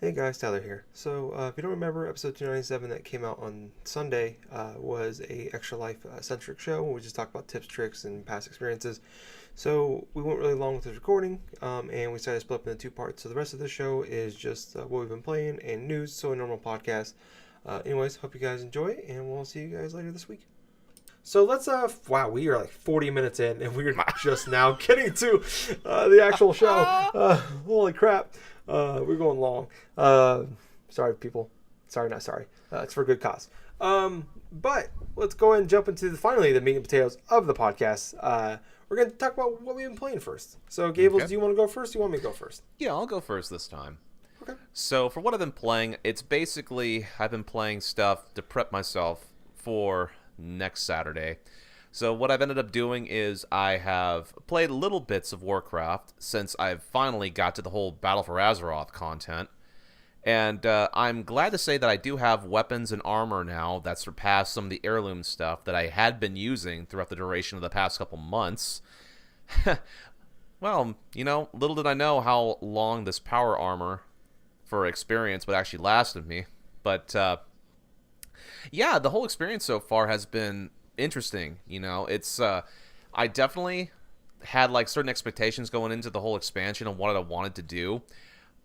Hey guys, Tyler here. So, if you don't remember, episode 297 that came out on Sunday was a extra life centric show where we just talked about tips, tricks, and past experiences. So, we went really long with this recording, and we decided to split up into two parts. So, the rest of the show is just what we've been playing and news, so a normal podcast. Anyways, hope you guys enjoy, and we'll see you guys later this week. So let's wow, we are like 40 minutes in and we're just now getting to the actual show. Holy crap. We're going long. Sorry people. Sorry, not sorry. It's for a good cause. But let's go ahead and jump into finally the meat and potatoes of the podcast. We're going to talk about what we've been playing first. So Gables, do you want to go first? Do you want me to go first? Yeah, I'll go first this time. Okay. So for what I've been playing, it's basically I've been playing stuff to prep myself for next Saturday. So what I've ended up doing is I have played little bits of Warcraft since I've finally got to the whole Battle for Azeroth content. And I'm glad to say that I do have weapons and armor now that surpass some of the heirloom stuff that I had been using throughout the duration of the past couple months. Well, little did I know how long this power armor for experience would actually last with me. But yeah, the whole experience so far has been interesting. It's I definitely had like certain expectations going into the whole expansion and what I wanted to do,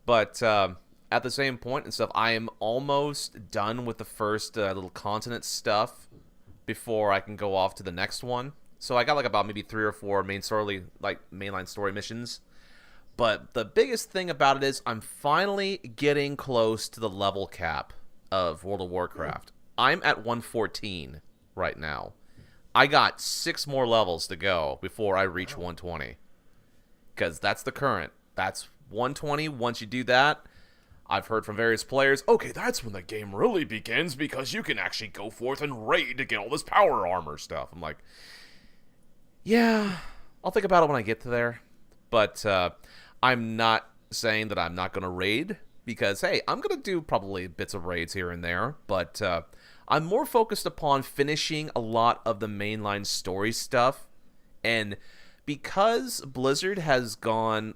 but at the same point and stuff, I am almost done with the first little continent stuff before I can go off to the next one. So I got like about maybe 3 or 4 mainline story missions. But the biggest thing about it is I'm finally getting close to the level cap of World of Warcraft. I'm at 114 right now. I got 6 more levels to go before I reach 120. Because that's the current. That's 120. Once you do that, I've heard from various players, okay, that's when the game really begins because you can actually go forth and raid to get all this power armor stuff. I'm like, yeah, I'll think about it when I get to there. But I'm not saying that I'm not going to raid because, hey, I'm going to do probably bits of raids here and there. But I'm more focused upon finishing a lot of the mainline story stuff. And because Blizzard has gone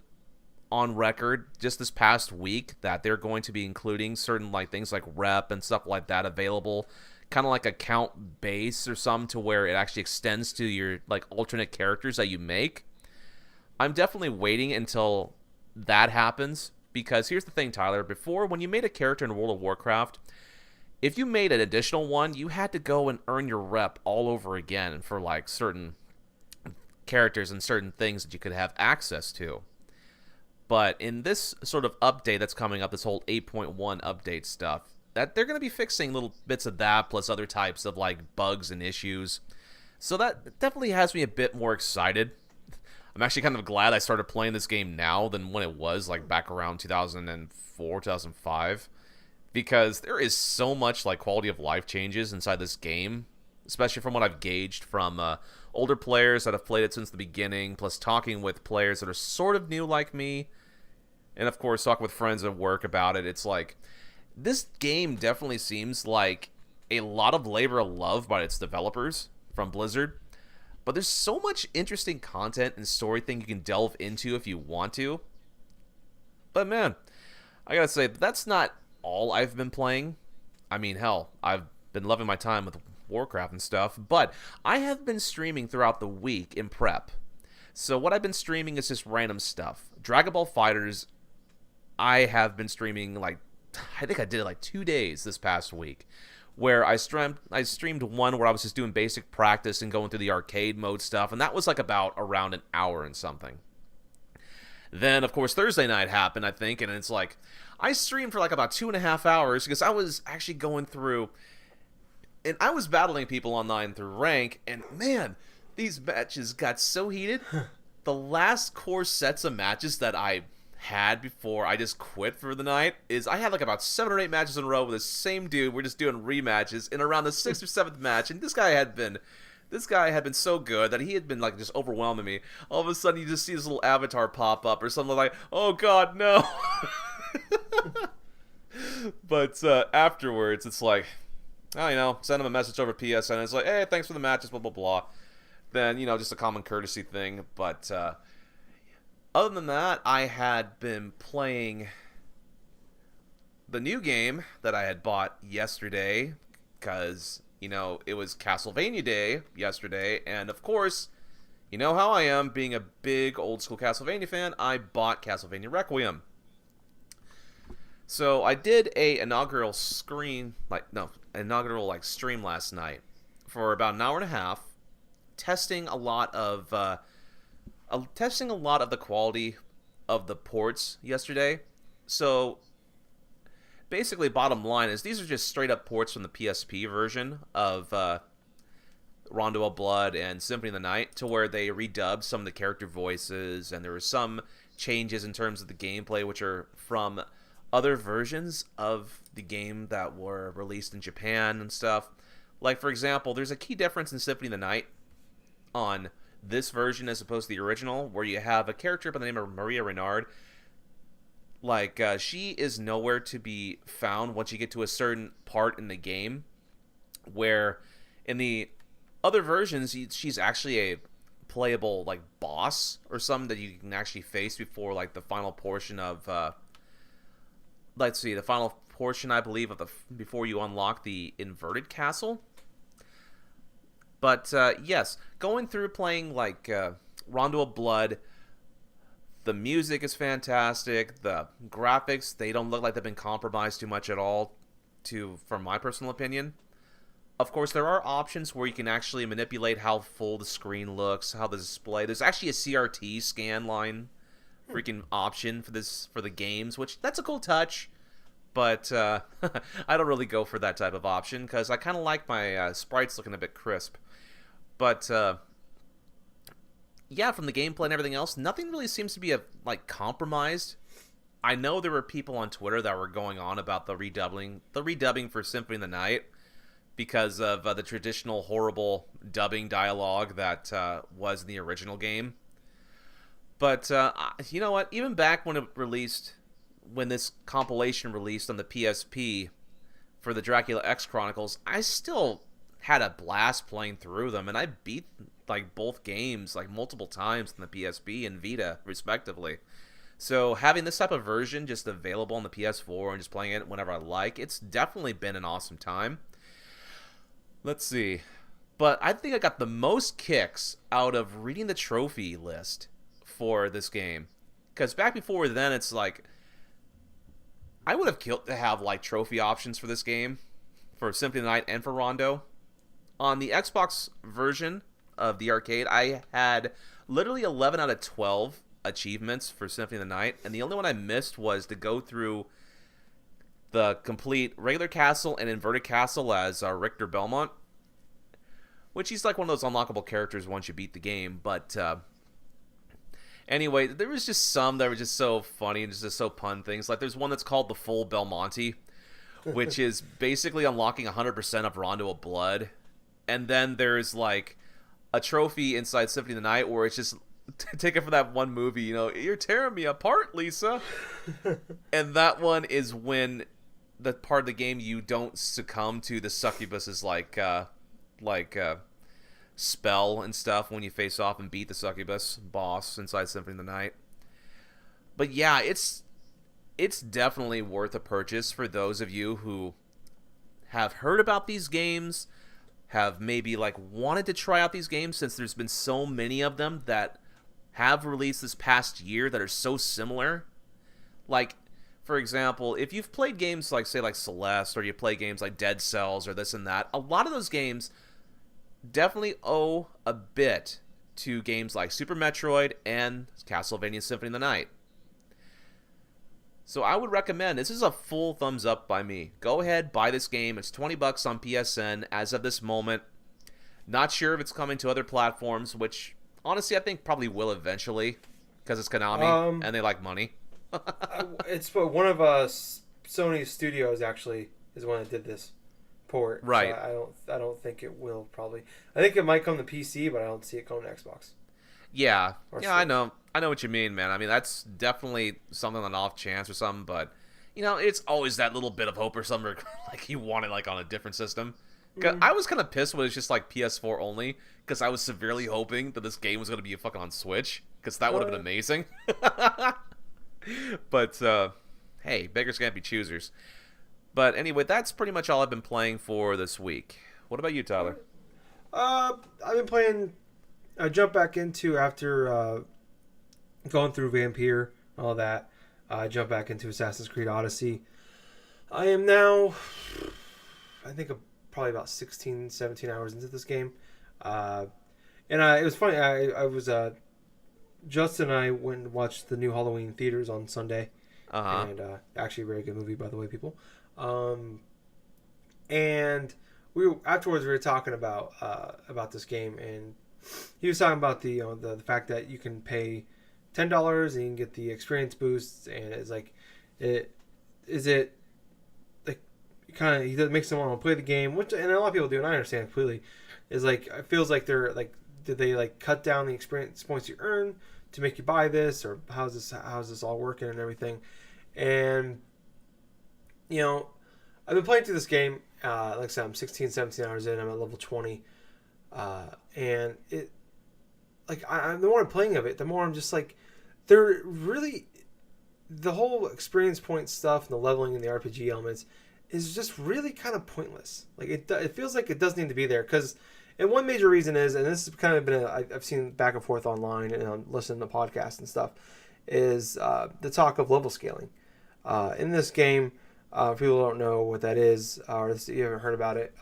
on record just this past week that they're going to be including certain like things like rep and stuff like that available, kind of like a count base or something to where it actually extends to your like alternate characters that you make. I'm definitely waiting until that happens because here's the thing, Tyler. Before, when you made a character in World of Warcraft, if you made an additional one, you had to go and earn your rep all over again for like certain characters and certain things that you could have access to. But in this sort of update that's coming up, this whole 8.1 update stuff, that they're going to be fixing little bits of that plus other types of like bugs and issues. So that definitely has me a bit more excited. I'm actually kind of glad I started playing this game now than when it was like back around 2004, 2005. Because there is so much like quality of life changes inside this game, especially from what I've gauged from older players that have played it since the beginning, plus talking with players that are sort of new like me, and of course talking with friends at work about it. It's like, this game definitely seems like a lot of labor of love by its developers from Blizzard, but there's so much interesting content and story thing you can delve into if you want to. But man, I gotta say, that's not all I've been playing. I mean, hell, I've been loving my time with Warcraft and stuff, but I have been streaming throughout the week in prep. So what I've been streaming is just random stuff. Dragon Ball FighterZ, I have been streaming like, I think I did it like 2 days this past week, where I streamed one where I was just doing basic practice and going through the arcade mode stuff, and that was like about around an hour and something. Then, of course, Thursday night happened, I think, and it's like, I streamed for like about 2.5 hours because I was actually going through, and I was battling people online through rank, and man, these matches got so heated. The last core sets of matches that I had before I just quit for the night is I had like about 7 or 8 matches in a row with the same dude. We're just doing rematches, and around the 6th or 7th match, and this guy had been so good that he had been like just overwhelming me. All of a sudden, you just see this little avatar pop up or something like, "Oh God, no!" But afterwards, it's like, oh, send him a message over PSN. It's like, hey, thanks for the matches, blah blah blah. Then just a common courtesy thing. But other than that, I had been playing the new game that I had bought yesterday, because, it was Castlevania Day yesterday, and of course, you know how I am, being a big old school Castlevania fan, I bought Castlevania Requiem. So I did a inaugural stream last night for about an hour and a half, testing a lot of the quality of the ports yesterday. So basically, bottom line is these are just straight up ports from the PSP version of Rondo of Blood and Symphony of the Night, to where they redubbed some of the character voices, and there were some changes in terms of the gameplay which are from other versions of the game that were released in Japan and stuff. Like, for example, there's a key difference in Symphony of the Night on this version as opposed to the original, where you have a character by the name of Maria Renard. Like, she is nowhere to be found once you get to a certain part in the game, where in the other versions, she's actually a playable, like, boss or something that you can actually face before, like, the final portion of, the final portion, I believe, before you unlock the inverted castle. But, yes, going through playing, like, Rondo of Blood, the music is fantastic. The graphics, they don't look like they've been compromised too much at all, from my personal opinion. Of course, there are options where you can actually manipulate how full the screen looks, how the display. There's actually a CRT scan line freaking option for the games, which that's a cool touch. But I don't really go for that type of option because I kind of like my sprites looking a bit crisp. But yeah, from the gameplay and everything else, nothing really seems to be compromised. I know there were people on Twitter that were going on about the redubbing for Symphony of the Night, because of the traditional horrible dubbing dialogue that was in the original game. But you know what? Even back when this compilation released on the PSP for the Dracula X Chronicles, I still had a blast playing through them, and I beat both games multiple times on the PSP and Vita, respectively. So having this type of version just available on the PS4 and just playing it whenever I like, it's definitely been an awesome time. Let's see. But I think I got the most kicks out of reading the trophy list for this game. Because back before then, it's like, I would have killed to have trophy options for this game, for Symphony of the Night and for Rondo. On the Xbox version of the arcade, I had literally 11 out of 12 achievements for Symphony of the Night, and the only one I missed was to go through the complete regular castle and inverted castle as Richter Belmont, which he's like one of those unlockable characters once you beat the game. But anyway, there was just some that were just so funny and just so pun things. Like, there's one that's called the Full Belmonte, which is basically unlocking 100% of Rondo of Blood. And then there's a trophy inside Symphony of the Night where it's just take it from that one movie, you're tearing me apart, Lisa. And that one is when the part of the game you don't succumb to the succubus's spell and stuff when you face off and beat the succubus boss inside Symphony of the Night. But yeah, it's definitely worth a purchase for those of you who have heard about these games, have maybe wanted to try out these games, since there's been so many of them that have released this past year that are so similar. For example, if you've played games like Celeste, or you play games like Dead Cells or this and that, a lot of those games definitely owe a bit to games like Super Metroid and Castlevania Symphony of the Night. So I would recommend, this is a full thumbs up by me. Go ahead, buy this game. It's $20 on PSN as of this moment. Not sure if it's coming to other platforms, which honestly I think probably will eventually, because it's Konami and they like money. It's one of Sony's studios actually is one that did this port. Right. So I don't think it will probably. I think it might come to PC, but I don't see it coming to Xbox. Yeah. Or yeah, Switch. I know what you mean, man. I mean, that's definitely something on off chance or something, but it's always that little bit of hope or something you want it on a different system. I was kind of pissed when it was just PS4 only, because I was severely hoping that this game was going to be fucking on Switch, because that would have been amazing. But hey, beggars can't be choosers. But anyway, that's pretty much all I've been playing for this week. What about you, Tyler? I've been playing. I jumped back into after going through Vampire and all that. I jumped back into Assassin's Creed Odyssey. I am now, I think, probably about 16, 17 hours into this game. It was funny. I was Justin and I went and watched the new Halloween theaters on Sunday, and actually a very good movie, by the way, people. And afterwards we were talking about this game, and he was talking about the fact that you can pay $10 and you can get the experience boosts, and it's like it like kind of he makes them want to play the game, which and a lot of people do, and I understand completely. Is like it feels like they're like, did they like cut down the experience points you earn to make you buy this, or how's this all working and everything? And I've been playing through this game. Like I said, I'm 16, 17 hours in. I'm at level 20, and it like the more I'm playing of it, the more I'm just like, they're really, the whole experience point stuff and the leveling and the RPG elements is just really kind of pointless. Like it feels like it doesn't need to be there, because, and one major reason is, and this has kind of been I've seen back and forth online and on listening to podcasts and stuff, is the talk of level scaling in this game. If people don't know what that is, or you haven't heard about it,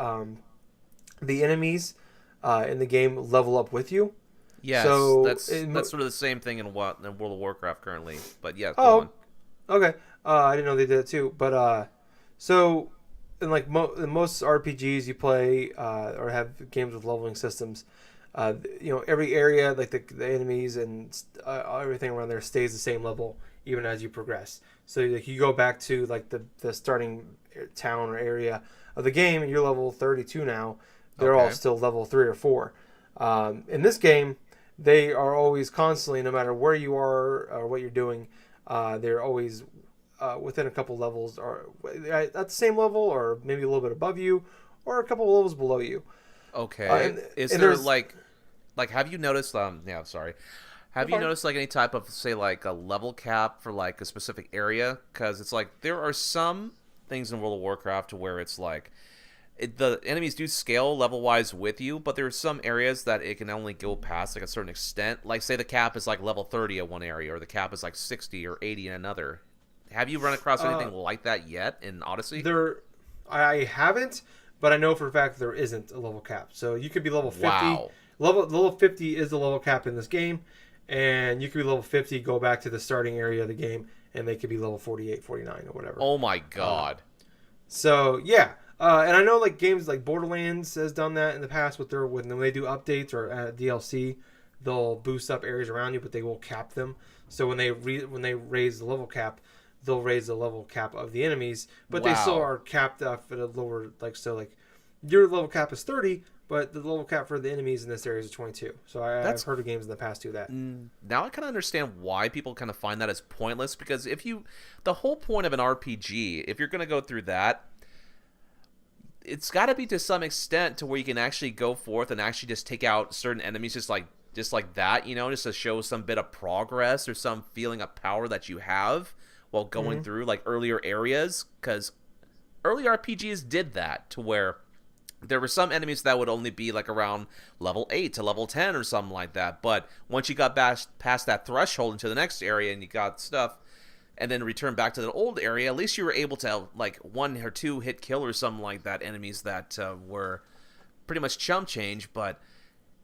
the enemies in the game level up with you. Yes, so that's sort of the same thing in World of Warcraft currently. But yeah, go on. Okay. I didn't know they did it too. But so in like in most RPGs you play or have games with leveling systems, every area, like the enemies and everything around there stays the same level even as you progress. So like you go back to like the starting town or area of the game, and you're level 32 now. They're all still level 3 or 4. In this game, they are always constantly, no matter where you are or what you're doing, they're always within a couple levels, or at the same level, or maybe a little bit above you, or a couple levels below you. Okay. Is there like have you noticed? Sorry. Have you noticed like any type of, say, like a level cap for like a specific area? Because it's like there are some things in World of Warcraft where it's like the enemies do scale level wise with you, but there are some areas that it can only go past like a certain extent. Like say the cap is like level 30 at one area, or the cap is like 60 or 80 in another. Have you run across anything like that yet in Odyssey? I haven't, but I know for a fact there isn't a level cap. So you could be level 50. Wow. Level 50 is the level cap in this game. And you could be level 50, go back to the starting area of the game, and they could be level 48, 49, or whatever. Oh my god. So, yeah. And I know like games like Borderlands has done that in the past when they do updates or DLC, they'll boost up areas around you, but they will cap them. So when they raise the level cap, they'll raise the level cap of the enemies, but they still are capped up at a lower, like, so like your level cap is 30, but the level cap for the enemies in this area is 22. So I've heard of games in the past do that. Now I kind of understand why people kind of find that as pointless, because the whole point of an RPG, if you're going to go through that, it's got to be to some extent to where you can actually go forth and actually just take out certain enemies just like that, just to show some bit of progress or some feeling of power that you have while going through like earlier areas, because early RPGs did that to where there were some enemies that would only be like around level 8 to level 10 or something like that. But once you got past that threshold into the next area and you got stuff and then return back to the old area, at least you were able to like 1 or 2 hit kill or something like that enemies that were pretty much chump change. But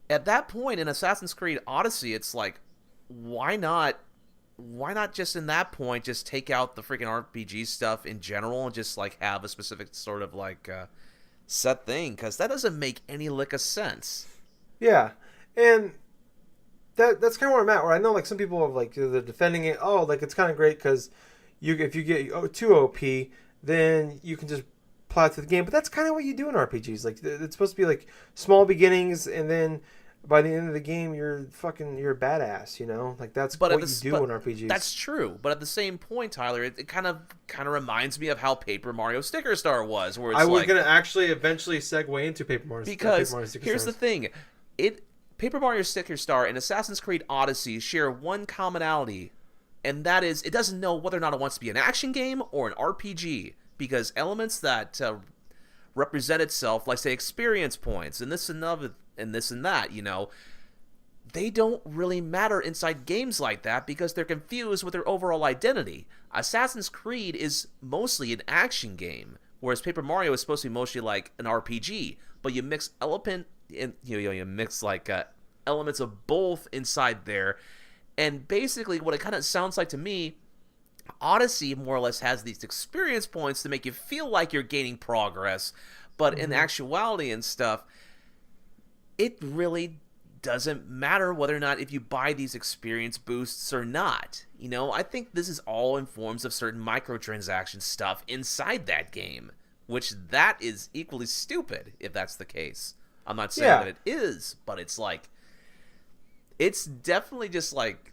at that point in Assassin's Creed Odyssey, it's like, why not just in that point just take out the freaking RPG stuff in general and just like have a specific sort of like set thing, because that doesn't make any lick of sense. Yeah, and that's kind of where I'm at. Where I know like some people have like they're defending it. Oh, like it's kind of great because if you get too OP, then you can just plow through the game. But that's kind of what you do in RPGs. Like it's supposed to be like small beginnings, and then by the end of the game, you're a badass. Like that's what you do in RPGs. That's true. But at the same point, Tyler, it kind of reminds me of how Paper Mario Sticker Star was, where it's I was gonna actually eventually segue into Paper Mario. Because Paper Mario Sticker here's Stars. the thing, Paper Mario Sticker Star and Assassin's Creed Odyssey share one commonality. and that is it doesn't know whether or not it wants to be an action game or an RPG, because elements that represent itself, like say experience points and this and other and this and that, they don't really matter inside games like that because they're confused with their overall identity. Assassin's Creed is mostly an action game, whereas Paper Mario is supposed to be mostly like an RPG. But you mix you mix like elements of both inside there, and basically what it kind of sounds like to me, Odyssey more or less has these experience points to make you feel like you're gaining progress, but in actuality and stuff, it really doesn't matter whether or not if you buy these experience boosts or not. I think this is all in forms of certain microtransaction stuff inside that game, which that is equally stupid if that's the case. I'm not saying that it is, but it's like, it's definitely just like,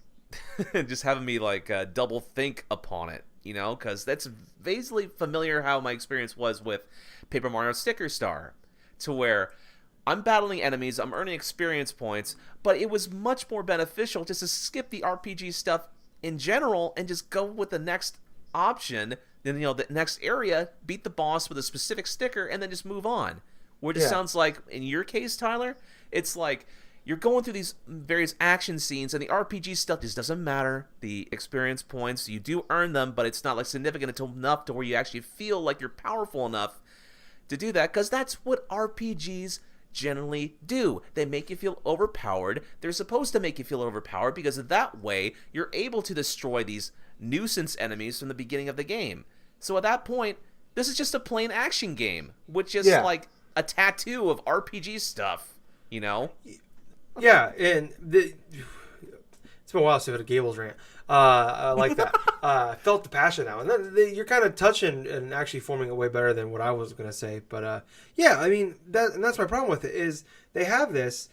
just having me like double think upon it, because that's vaguely familiar how my experience was with Paper Mario Sticker Star, to where I'm battling enemies, I'm earning experience points, but it was much more beneficial just to skip the RPG stuff in general and just go with the next option, then the next area, beat the boss with a specific sticker, and then just move on. Where it just sounds like, in your case, Tyler, it's like you're going through these various action scenes, and the RPG stuff just doesn't matter. The experience points, you do earn them, but it's not like significant enough to where you actually feel like you're powerful enough to do that, because that's what RPGs generally do. They make you feel overpowered. They're supposed to make you feel overpowered because that way you're able to destroy these nuisance enemies from the beginning of the game. So at that point, this is just a plain action game with just like a tattoo of RPG stuff, Yeah, and it's been a while since I've had a Gables rant. I like that. I felt the passion now, and you're kind of touching and actually forming it way better than what I was going to say. But I mean that's my problem with it is they have this,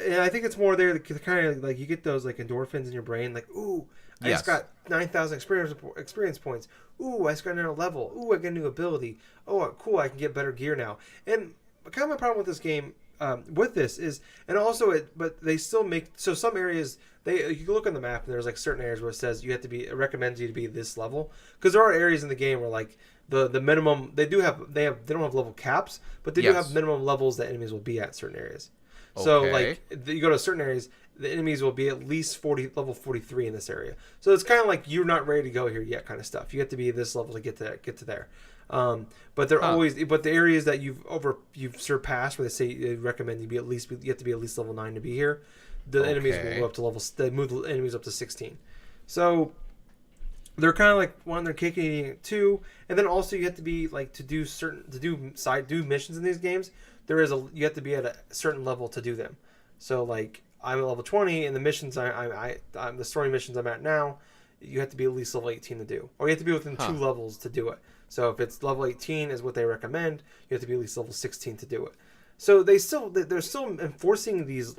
and I think it's more there to kind of like you get those like endorphins in your brain, like ooh, I just got 9,000 experience points. Ooh, I just got another level. Ooh, I get a new ability. Oh, cool, I can get better gear now. And kind of my problem with this game. With this is, and also but they still make, so some areas, you can look on the map and there's like certain areas where it says it recommends you to be this level, because there are areas in the game where like the minimum, they don't have level caps, but they do have minimum levels that enemies will be at certain areas. So like you go to certain areas, the enemies will be at least level 43 in this area. So it's kind of like you're not ready to go here yet kind of stuff. You have to be this level to get to there. But they're always, but the areas that you've surpassed, where they recommend you have to be at least level 9 to be here. The enemies will go up to they move the enemies up to 16. So they're kind of like one, they're kicking it too, and then also you have to be like to do missions in these games. You have to be at a certain level to do them. So like I'm at level 20, and the missions the story missions I'm at now, you have to be at least level 18 to do, or you have to be within 2 levels to do it. So if it's level 18 is what they recommend, you have to be at least level 16 to do it. So they're still enforcing these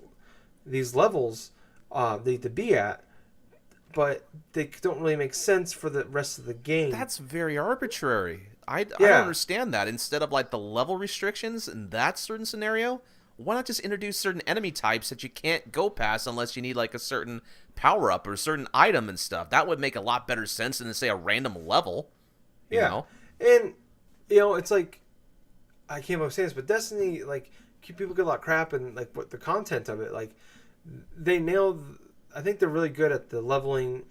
levels to be at, but they don't really make sense for the rest of the game. That's very arbitrary. I don't understand that. Instead of like the level restrictions in that certain scenario, why not just introduce certain enemy types that you can't go past unless you need like a certain power up or a certain item and stuff? That would make a lot better sense than to say a random level. You know? And it's like, I can't believe saying this, but Destiny, like, people get a lot of crap and like what the content of it, like they nailed. I think they're really good at the leveling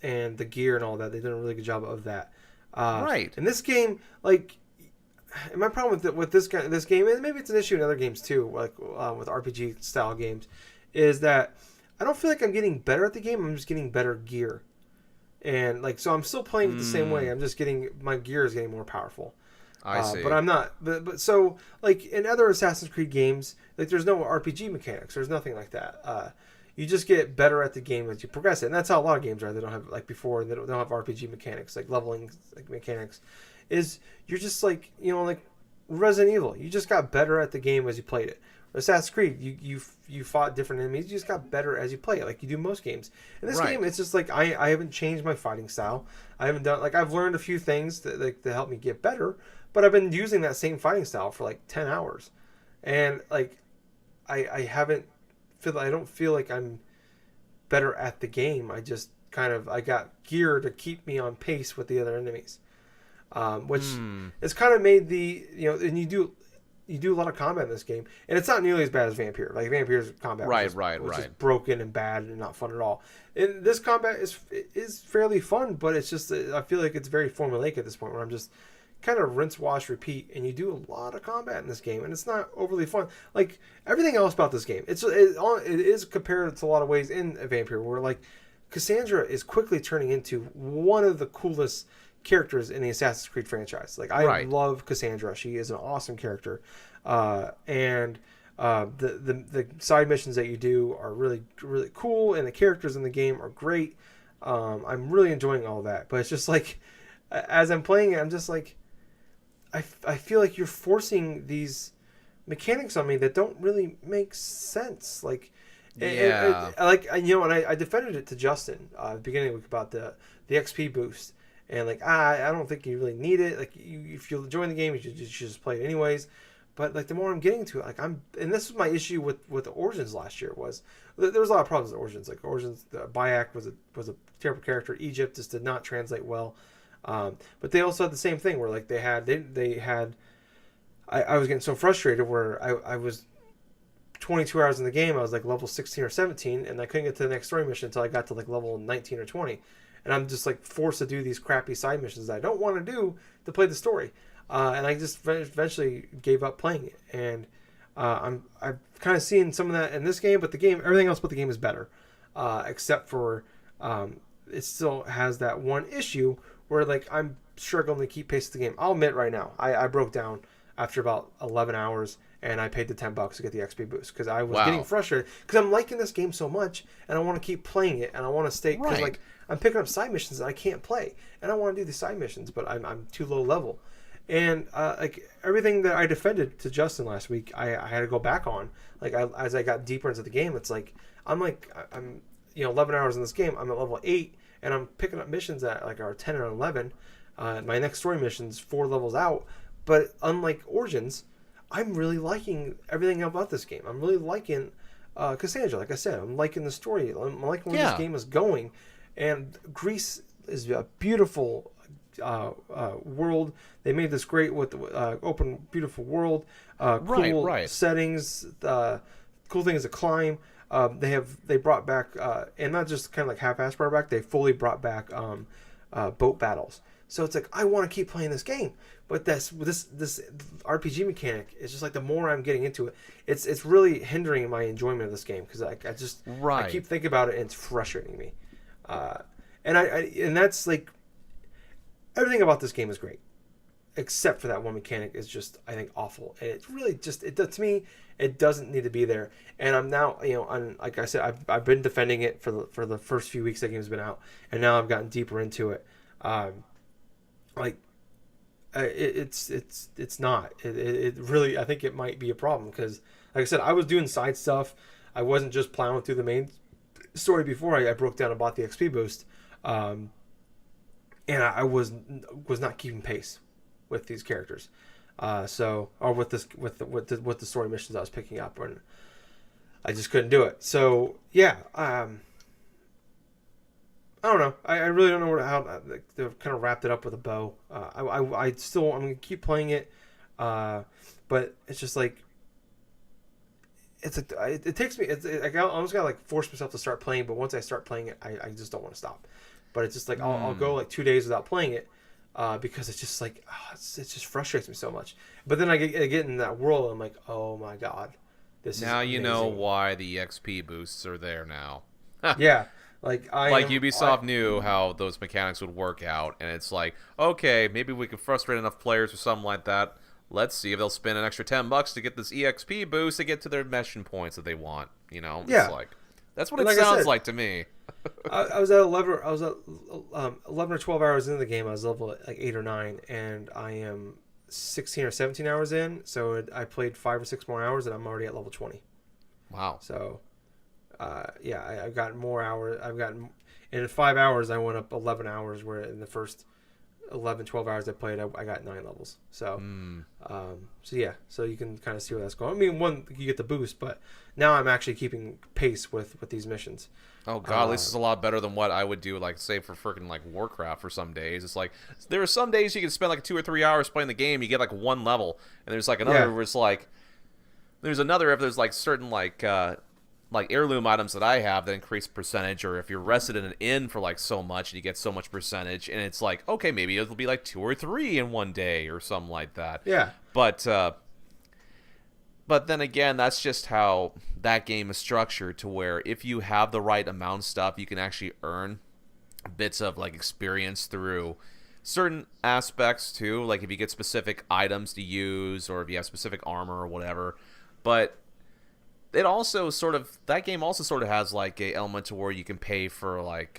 and the gear and all that. They've done a really good job of that. Right. In this game, like, and my problem with this game, and maybe it's an issue in other games too, like with RPG style games, is that I don't feel like I'm getting better at the game. I'm just getting better gear. And like, so I'm still playing it the same way. I'm just my gear is getting more powerful. I see. But I'm not. But so like in other Assassin's Creed games, like there's no RPG mechanics. There's nothing like that. You just get better at the game as you progress it, and that's how a lot of games are. They don't have like before. They don't have RPG mechanics like leveling like mechanics. Is you're just like like Resident Evil. You just got better at the game as you played it. Assassin's Creed, you fought different enemies. You just got better as you play it, like you do most games. In this game, it's just like I haven't changed my fighting style. I haven't done like I've learned a few things to help me get better, but I've been using that same fighting style for like 10 hours, and like I don't feel like I'm better at the game. I just I got gear to keep me on pace with the other enemies, which Hmm. has kind of made and you do a lot of combat in this game, and it's not nearly as bad as Vampire. Like Vampire's combat Right, was right. just broken and bad and not fun at all. And this combat is fairly fun, but it's just I feel like it's very formulaic at this point where I'm just kind of rinse, wash, repeat, and you do a lot of combat in this game, and it's not overly fun. Like everything else about this game, it is compared to a lot of ways in a Vampire, where like Cassandra is quickly turning into one of the coolest characters in the Assassin's Creed franchise. Like I Right. love Cassandra; she is an awesome character, and the side missions that you do are really really cool, and the characters in the game are great. I'm really enjoying all that, but it's just like as I'm playing it, I'm just like I feel like you're forcing these mechanics on me that don't really make sense. Like, Yeah. and I defended it to Justin at the beginning of the week about the XP boost, and like I don't think you really need it. Like, if you're enjoying the game, you should just play it anyways. But like the more I'm getting to it, like and this was my issue with the Origins last year was there was a lot of problems with Origins. Like Origins, the Bayek was a terrible character. Egypt just did not translate well. But they also had the same thing where like they had I was getting so frustrated where I was 22 hours in the game. I was like level 16 or 17, and I couldn't get to the next story mission until I got to like level 19 or 20. And I'm just like forced to do these crappy side missions that I don't want to do to play the story. And I just eventually gave up playing it. And I've kind of seen some of that in this game, but everything else but the game is better, except for it still has that one issue where like I'm struggling to keep pace with the game. I'll admit right now, I broke down after about 11 hours, and I paid the $10 to get the XP boost because I was getting Wow. frustrated because I'm liking this game so much, and I want to keep playing it, and I want to stay because Right. like I'm picking up side missions that I can't play, and I want to do the side missions, but I'm too low level, and like everything that I defended to Justin last week, I had to go back on. Like as I got deeper into the game, it's like I'm 11 hours in this game. I'm at level 8, and I'm picking up missions that like are 10 or 11. My next story mission's 4 levels out, but unlike Origins, I'm really liking everything about this game. I'm really liking Cassandra. Like I said, I'm liking the story. I'm liking where this Yeah. game is going, and Greece is a beautiful world. They made this great with open, beautiful world, Right, cool right. settings, cool things to climb. They brought back and not just kind of like half-assed brought back. They fully brought back boat battles. So it's like I want to keep playing this game, but this RPG mechanic is just like the more I'm getting into it, it's really hindering my enjoyment of this game because I Right. keep thinking about it and it's frustrating me. Uh, and that's like everything about this game is great, except for that one mechanic is just I think awful, and it's really just to me it doesn't need to be there. And I'm now like I said I've been defending it for the first few weeks that game's been out, and now I've gotten deeper into it. Like it's not it really I think it might be a problem because like I said I was doing side stuff. I wasn't just plowing through the main story before I broke down and bought the XP boost, and I was not keeping pace with these characters, or with this with the story missions I was picking up, and I just couldn't do it. So yeah, I don't know. I really don't know how they've kind of wrapped it up with a bow. I'm gonna keep playing it, but it's just like it's like it takes me. I almost gotta like force myself to start playing, but once I start playing it, I just don't want to stop. But it's just like I'll go like 2 days without playing it because it's just like it just frustrates me so much. But then I get in that world, and I'm like, oh my god, this is Now you know amazing. why the XP boosts are there now. Yeah, like Like Ubisoft knew how those mechanics would work out, and it's like, okay, maybe we can frustrate enough players or something like that. Let's see if they'll spend an extra $10 to get this EXP boost to get to their mission points that they want. Yeah, It's like that's what and it like I sounds said, like to me. I was at 11. I was at 11 or 12 hours into the game. I was level like 8 or 9, and I am 16 or 17 hours in. So I played 5 or 6 more hours, and I'm already at level 20. Wow. So yeah, I've gotten more hours. In 5 hours, I went up 11 hours. Where in the first 11, 12 hours I played, I got 9 levels. So, Mm. so yeah, so you can kind of see where that's going. I mean, one, you get the boost, but now I'm actually keeping pace with these missions. Oh god, at least it's a lot better than what I would do, like say for freaking like Warcraft for some days. It's like there are some days you can spend like 2 or 3 hours playing the game, you get like one level, and there's like another where it's like there's another if there's like certain like heirloom items that I have that increase percentage, or if you're rested in an inn for like so much and you get so much percentage, and it's like okay, maybe it'll be like 2 or 3 in one day or something like that. Yeah. But then again, that's just how that game is structured, to where if you have the right amount of stuff, you can actually earn bits of like experience through certain aspects too. Like if you get specific items to use, or if you have specific armor or whatever. But it also that game also sort of has like a element to where you can pay for like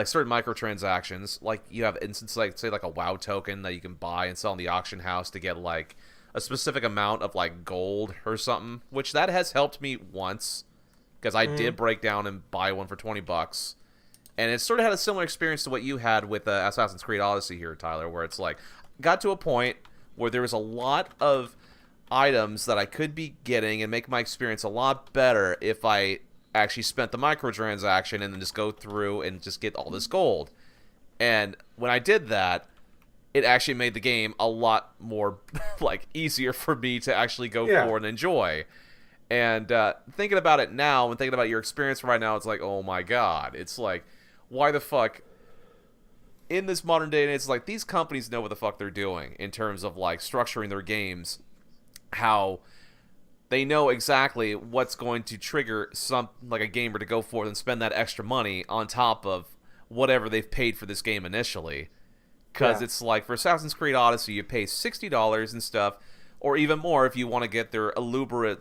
certain microtransactions. Like you have instances like say like a WoW token that you can buy and sell in the auction house to get like a specific amount of like gold or something, which that has helped me once because I did break down and buy one for $20, and it sort of had a similar experience to what you had with Assassin's Creed Odyssey here, Tyler, where it's like got to a point where there was a lot of items that I could be getting and make my experience a lot better if I actually spent the microtransaction and then just go through and just get all this gold. And when I did that, it actually made the game a lot more like easier for me to actually go for and enjoy. And thinking about it now and thinking about your experience right now, it's like, oh my god. It's like, why the fuck? In this modern day, it's like these companies know what the fuck they're doing in terms of like structuring their games. How they know exactly what's going to trigger some like a gamer to go forth and spend that extra money on top of whatever they've paid for this game initially. Because it's like, for Assassin's Creed Odyssey, you pay $60 and stuff, or even more if you want to get their lugubrious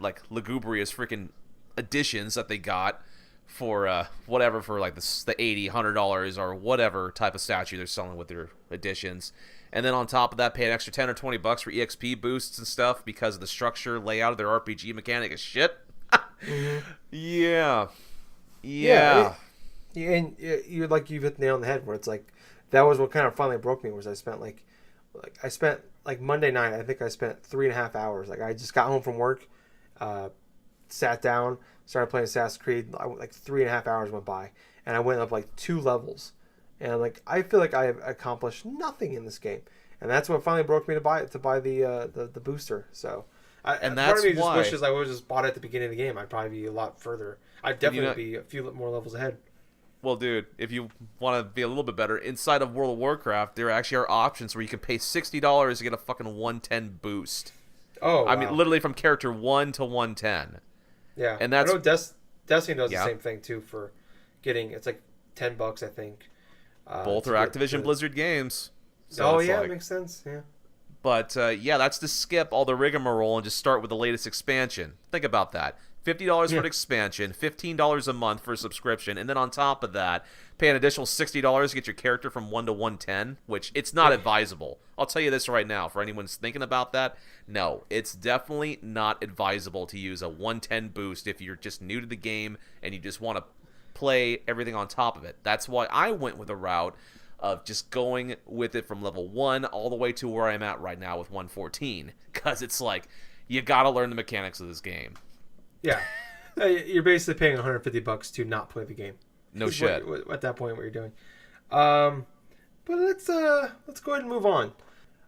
freaking editions that they got for whatever, for like the $80, $100 or whatever type of statue they're selling with their editions. And then on top of that, pay an extra $10 or $20 for EXP boosts and stuff because of the structure, layout of their RPG mechanic is shit. Yeah. And you're like, you've hit the nail on the head where it's like, that was what kind of finally broke me, was I spent like Monday night, I think I spent 3.5 hours. Like I just got home from work, sat down, started playing Assassin's Creed. Like 3.5 hours went by, and I went up like 2 levels. And like I feel like I have accomplished nothing in this game, and that's what finally broke me to buy the booster. So, and part that's of me just why wishes I would have just bought it at the beginning of the game. I'd probably be a lot further. I'd definitely be a few more levels ahead. Well, dude, if you want to be a little bit better, inside of World of Warcraft, there actually are options where you can pay $60 to get a fucking 110 boost. Oh, wow. I mean, literally from character 1 to 110. Yeah, and that's I know Destiny does the same thing too for getting. It's like $10, I think. Both are Activision Blizzard games. So it makes sense. Yeah. But that's to skip all the rigmarole and just start with the latest expansion. Think about that. $50 for an expansion, $15 a month for a subscription, and then on top of that, pay an additional $60 to get your character from 1 to 110, which it's not advisable. I'll tell you this right now, for anyone who's thinking about that, no, it's definitely not advisable to use a 110 boost if you're just new to the game and you just want to play everything on top of it. That's why I went with a route of just going with it from level 1 all the way to where I'm at right now with 114, because it's like, you gotta learn the mechanics of this game. Yeah, you're basically paying $150 to not play the game. No shit. At that point, what you're doing. But let's go ahead and move on.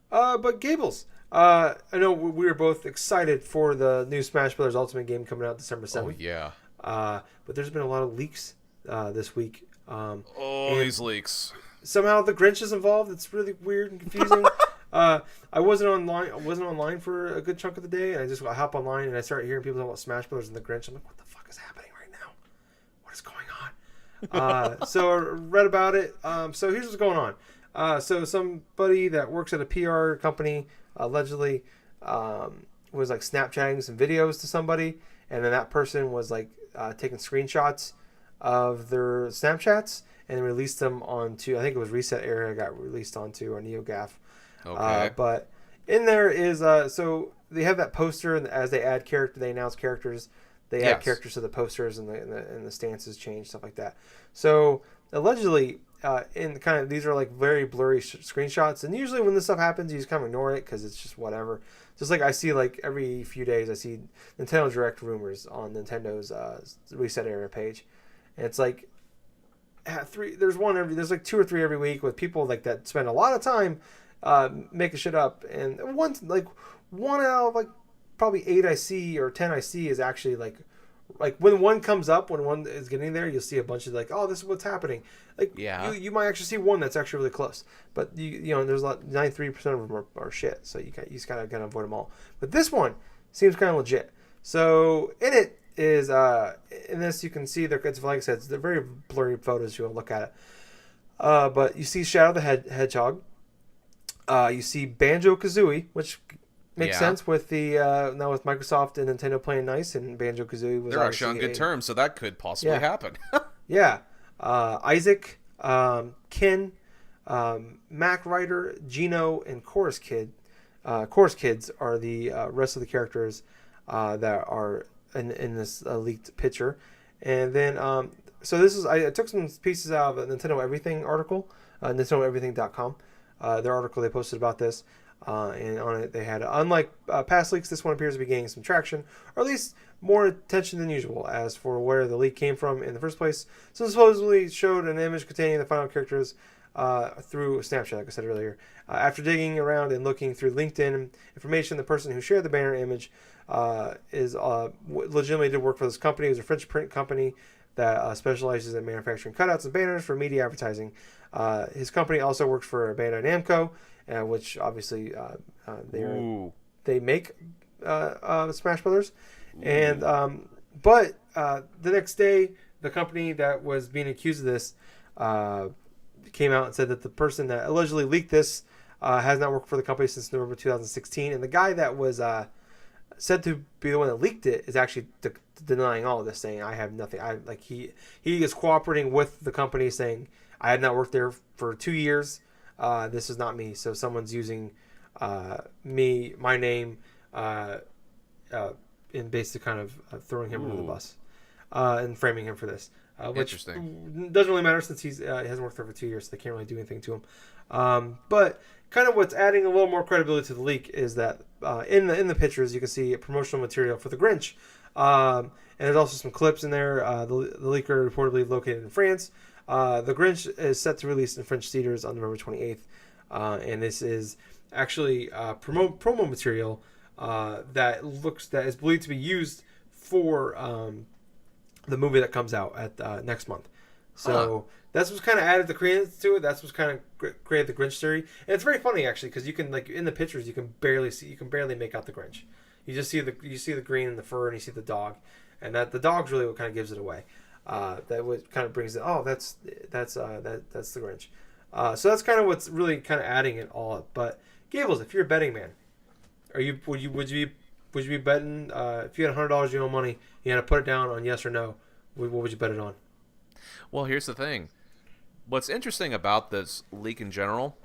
But Gables, I know we were both excited for the new Smash Bros. Ultimate game coming out December 7th. Oh yeah. But there's been a lot of leaks this week. These leaks. Somehow the Grinch is involved. It's really weird and confusing. I wasn't online for a good chunk of the day, and I hop online and I start hearing people talk about Smash Bros. And the Grinch. I'm like, what the fuck is happening right now? What is going on? So I read about it. So here's what's going on. So somebody that works at a PR company allegedly was like Snapchatting some videos to somebody, and then that person was like taking screenshots of their Snapchats and released them onto, I think it was Reset Area got released onto, or NeoGAF. Okay. But in there is so they have that poster, and as they announce characters, they add characters to the posters, and the stances change, stuff like that. So allegedly, in kind of these are like very blurry screenshots, and usually when this stuff happens, you just kind of ignore it because it's just whatever. Just like I see like every few days, I see Nintendo Direct rumors on Nintendo's reset era page, and it's like there's like 2 or 3 every week with people like that spend a lot of time making shit up, and one out of like probably 8 I see or 10 I see is actually like when one comes up, when one is getting there, you'll see a bunch of like, oh, this is what's happening. Like, Yeah. you might actually see one that's actually really close, but you know there's 93% of them are shit, so you just gotta avoid them all. But this one seems kind of legit. So in it is in this you can see it's like I said, they're very blurry photos. You want to look at it, but you see Shadow the Hedgehog. You see Banjo-Kazooie, which makes sense with the now with Microsoft and Nintendo playing nice, and Banjo-Kazooie was they're actually on good terms, so that could possibly happen. Yeah. Isaac, Ken, Mac Rider, Gino, and Chorus Kid. Chorus Kids are the rest of the characters that are in this leaked picture. And then, so this is, I took some pieces out of a Nintendo Everything article, NintendoEverything.com. Their article they posted about this. And on it they had, unlike past leaks, this one appears to be gaining some traction, or at least more attention than usual. As for where the leak came from in the first place, so supposedly showed an image containing the final characters through a Snapchat, like I said earlier. After digging around and looking through LinkedIn information, the person who shared the banner image is legitimately did work for this company. It was a French print company that specializes in manufacturing cutouts and banners for media advertising. His company also works for Bandai Namco, which obviously they make Smash Brothers. And but the next day, the company that was being accused of this came out and said that the person that allegedly leaked this has not worked for the company since November 2016, and the guy that was said to be the one that leaked it is actually denying all of this, saying I have nothing. He is cooperating with the company, saying I had not worked there for 2 years. This is not me. So someone's using my name, in basically kind of throwing him under the bus and framing him for this. Which Interesting. Doesn't really matter since he hasn't worked there for 2 years, so they can't really do anything to him. But kind of what's adding a little more credibility to the leak is that in the pictures you can see promotional material for the Grinch, and there's also some clips in there. The leaker reportedly located in France. The Grinch is set to release in French theaters on November 28th, and this is actually promo material that is believed to be used for the movie that comes out at next month. So that's what's kind of added the credence to it. That's what's kind of created the Grinch theory, and it's very funny actually because you can, like, in the pictures you can barely make out the Grinch. You just see the green and the fur, and you see the dog, and that the dog's really what kind of gives it away. That what kind of brings it. Oh, that's the Grinch. So that's kind of what's really kind of adding it all up. But Gables, if you're a betting man, would you be betting if you had $100 your own money, you had to put it down on yes or no? What would you bet it on? Well, here's the thing. What's interesting about this leak in general,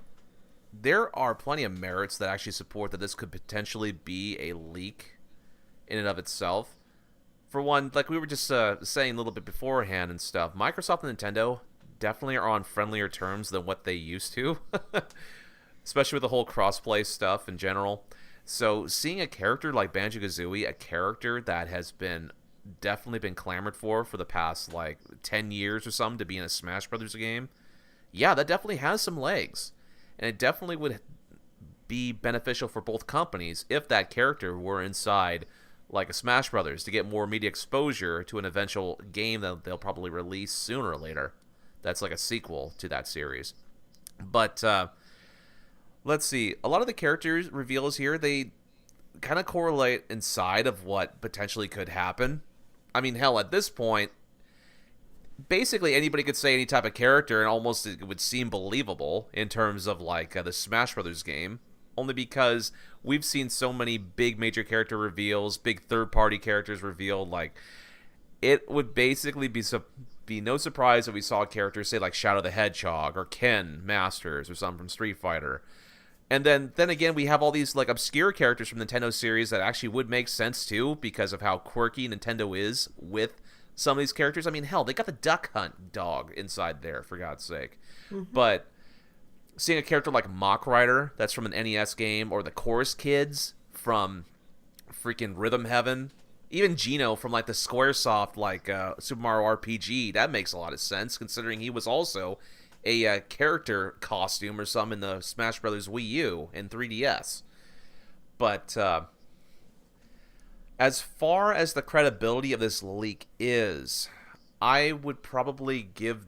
there are plenty of merits that actually support that this could potentially be a leak in and of itself. For one, like we were just saying a little bit beforehand and stuff, Microsoft and Nintendo definitely are on friendlier terms than what they used to, especially with the whole crossplay stuff in general. So seeing a character like Banjo-Kazooie, a character that has definitely been clamored for the past like 10 years or something to be in a Smash Brothers game, yeah, that definitely has some legs. And it definitely would be beneficial for both companies if that character were inside like a Smash Brothers to get more media exposure to an eventual game that they'll probably release sooner or later. That's like a sequel to that series. But let's see. A lot of the characters reveals here, they kind of correlate inside of what potentially could happen. I mean, hell, at this point, basically anybody could say any type of character and almost it would seem believable in terms of like the Smash Brothers game. Only because we've seen so many big major character reveals, big third-party characters revealed. Like, it would basically be no surprise if we saw characters, say, like Shadow the Hedgehog or Ken Masters or something from Street Fighter. And then again, we have all these like obscure characters from Nintendo series that actually would make sense too because of how quirky Nintendo is with some of these characters. I mean, hell, they got the Duck Hunt dog inside there, for God's sake. But seeing a character like Mach Rider, that's from an NES game, or the Chorus Kids from freaking Rhythm Heaven, even Gino from like the Squaresoft like Super Mario RPG, that makes a lot of sense considering he was also a character costume or something in the Smash Brothers Wii U and 3DS. But as far as the credibility of this leak is, I would probably give,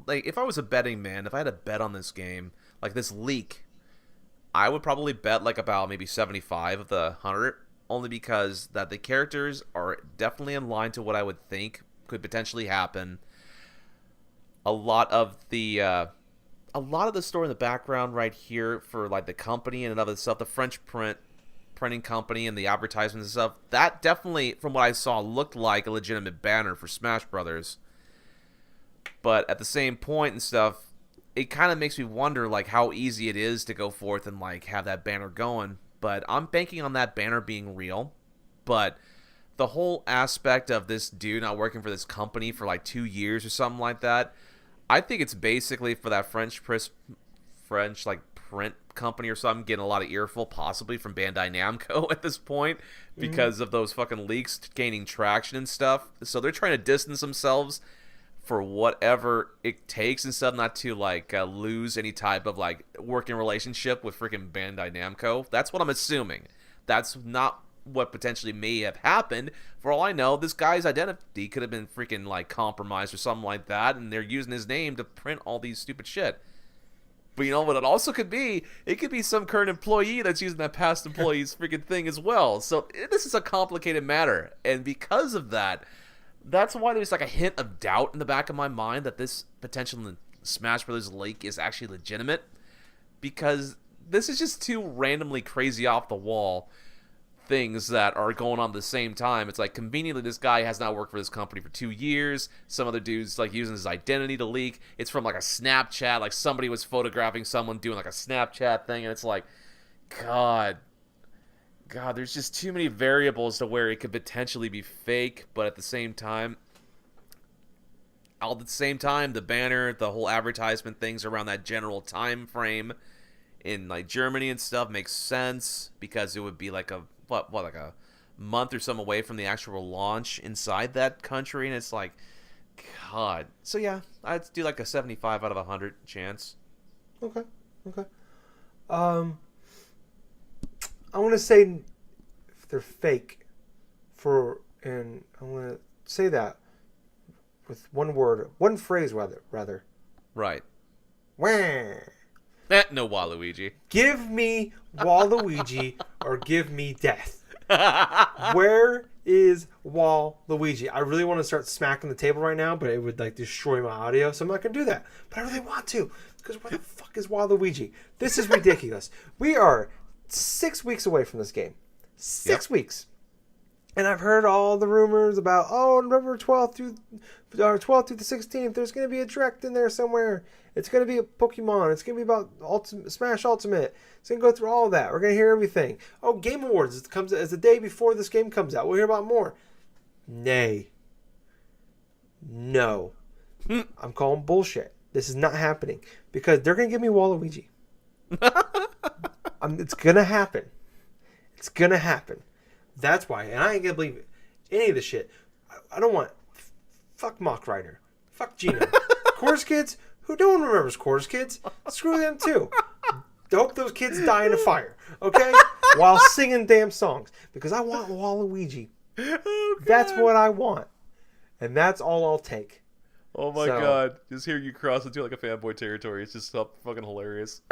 like, if I was a betting man, if I had a bet on this game, like this leak, I would probably bet like about maybe 75 of the 100, only because that the characters are definitely in line to what I would think could potentially happen. A lot of the story in the background right here for like the company and other stuff, the French printing company and the advertisements and stuff, that definitely, from what I saw, looked like a legitimate banner for Smash Brothers. But at the same point and stuff, it kind of makes me wonder like how easy it is to go forth and like have that banner going. But I'm banking on that banner being real. But the whole aspect of this dude not working for this company for like 2 years or something like that, I think it's basically for that French like print company or something getting a lot of earful, possibly from Bandai Namco at this point, because of those fucking leaks gaining traction and stuff. So they're trying to distance themselves for whatever it takes and stuff, not to like lose any type of like working relationship with freaking Bandai Namco. That's what I'm assuming. That's not what potentially may have happened. For all I know, this guy's identity could have been freaking like compromised or something like that, and they're using his name to print all these stupid shit. But you know what it also could be? It could be some current employee that's using that past employee's freaking thing as well. So this is a complicated matter, and because of that, that's why there's like a hint of doubt in the back of my mind that this potential Smash Brothers leak is actually legitimate, because this is just two randomly crazy off the wall things that are going on at the same time. It's like, conveniently, this guy has not worked for this company for 2 years. Some other dude's like using his identity to leak. It's from like a Snapchat, like somebody was photographing someone doing like a Snapchat thing, and it's like, God, there's just too many variables to where it could potentially be fake. But at the same time, the banner, the whole advertisement things around that general time frame in like Germany and stuff makes sense, because it would be like a like a month or some away from the actual launch inside that country, and it's like, God. So yeah, I'd do like a 75 out of 100 chance. Okay. I want to say if they're fake, and I want to say that with one phrase rather. Right. Wah. No WaLuigi. Give me WaLuigi or give me death. Where is WaLuigi? I really want to start smacking the table right now, but it would like destroy my audio, so I'm not going to do that. But I really want to, because where the fuck is WaLuigi? This is ridiculous. We are 6 weeks away from this game. 6 weeks. And I've heard all the rumors about, November 12th through the 16th, there's going to be a direct in there somewhere. It's going to be a Pokemon. It's going to be about Smash Ultimate. It's going to go through all of that. We're going to hear everything. Game Awards. It comes as the day before this game comes out. We'll hear about more. Nay. No. I'm calling bullshit. This is not happening. Because they're going to give me Waluigi. It's going to happen. It's going to happen. That's why. And I ain't going to believe any of this shit. I don't want... Fuck Mach Rider. Fuck Gino. Chorus Kids... Who no one remembers Chorus Kids? Screw them too. I hope those kids die in a fire, okay? While singing damn songs. Because I want Waluigi. Oh, that's what I want. And that's all I'll take. Oh my God. Just hearing you cross into like a fanboy territory. It's just fucking hilarious.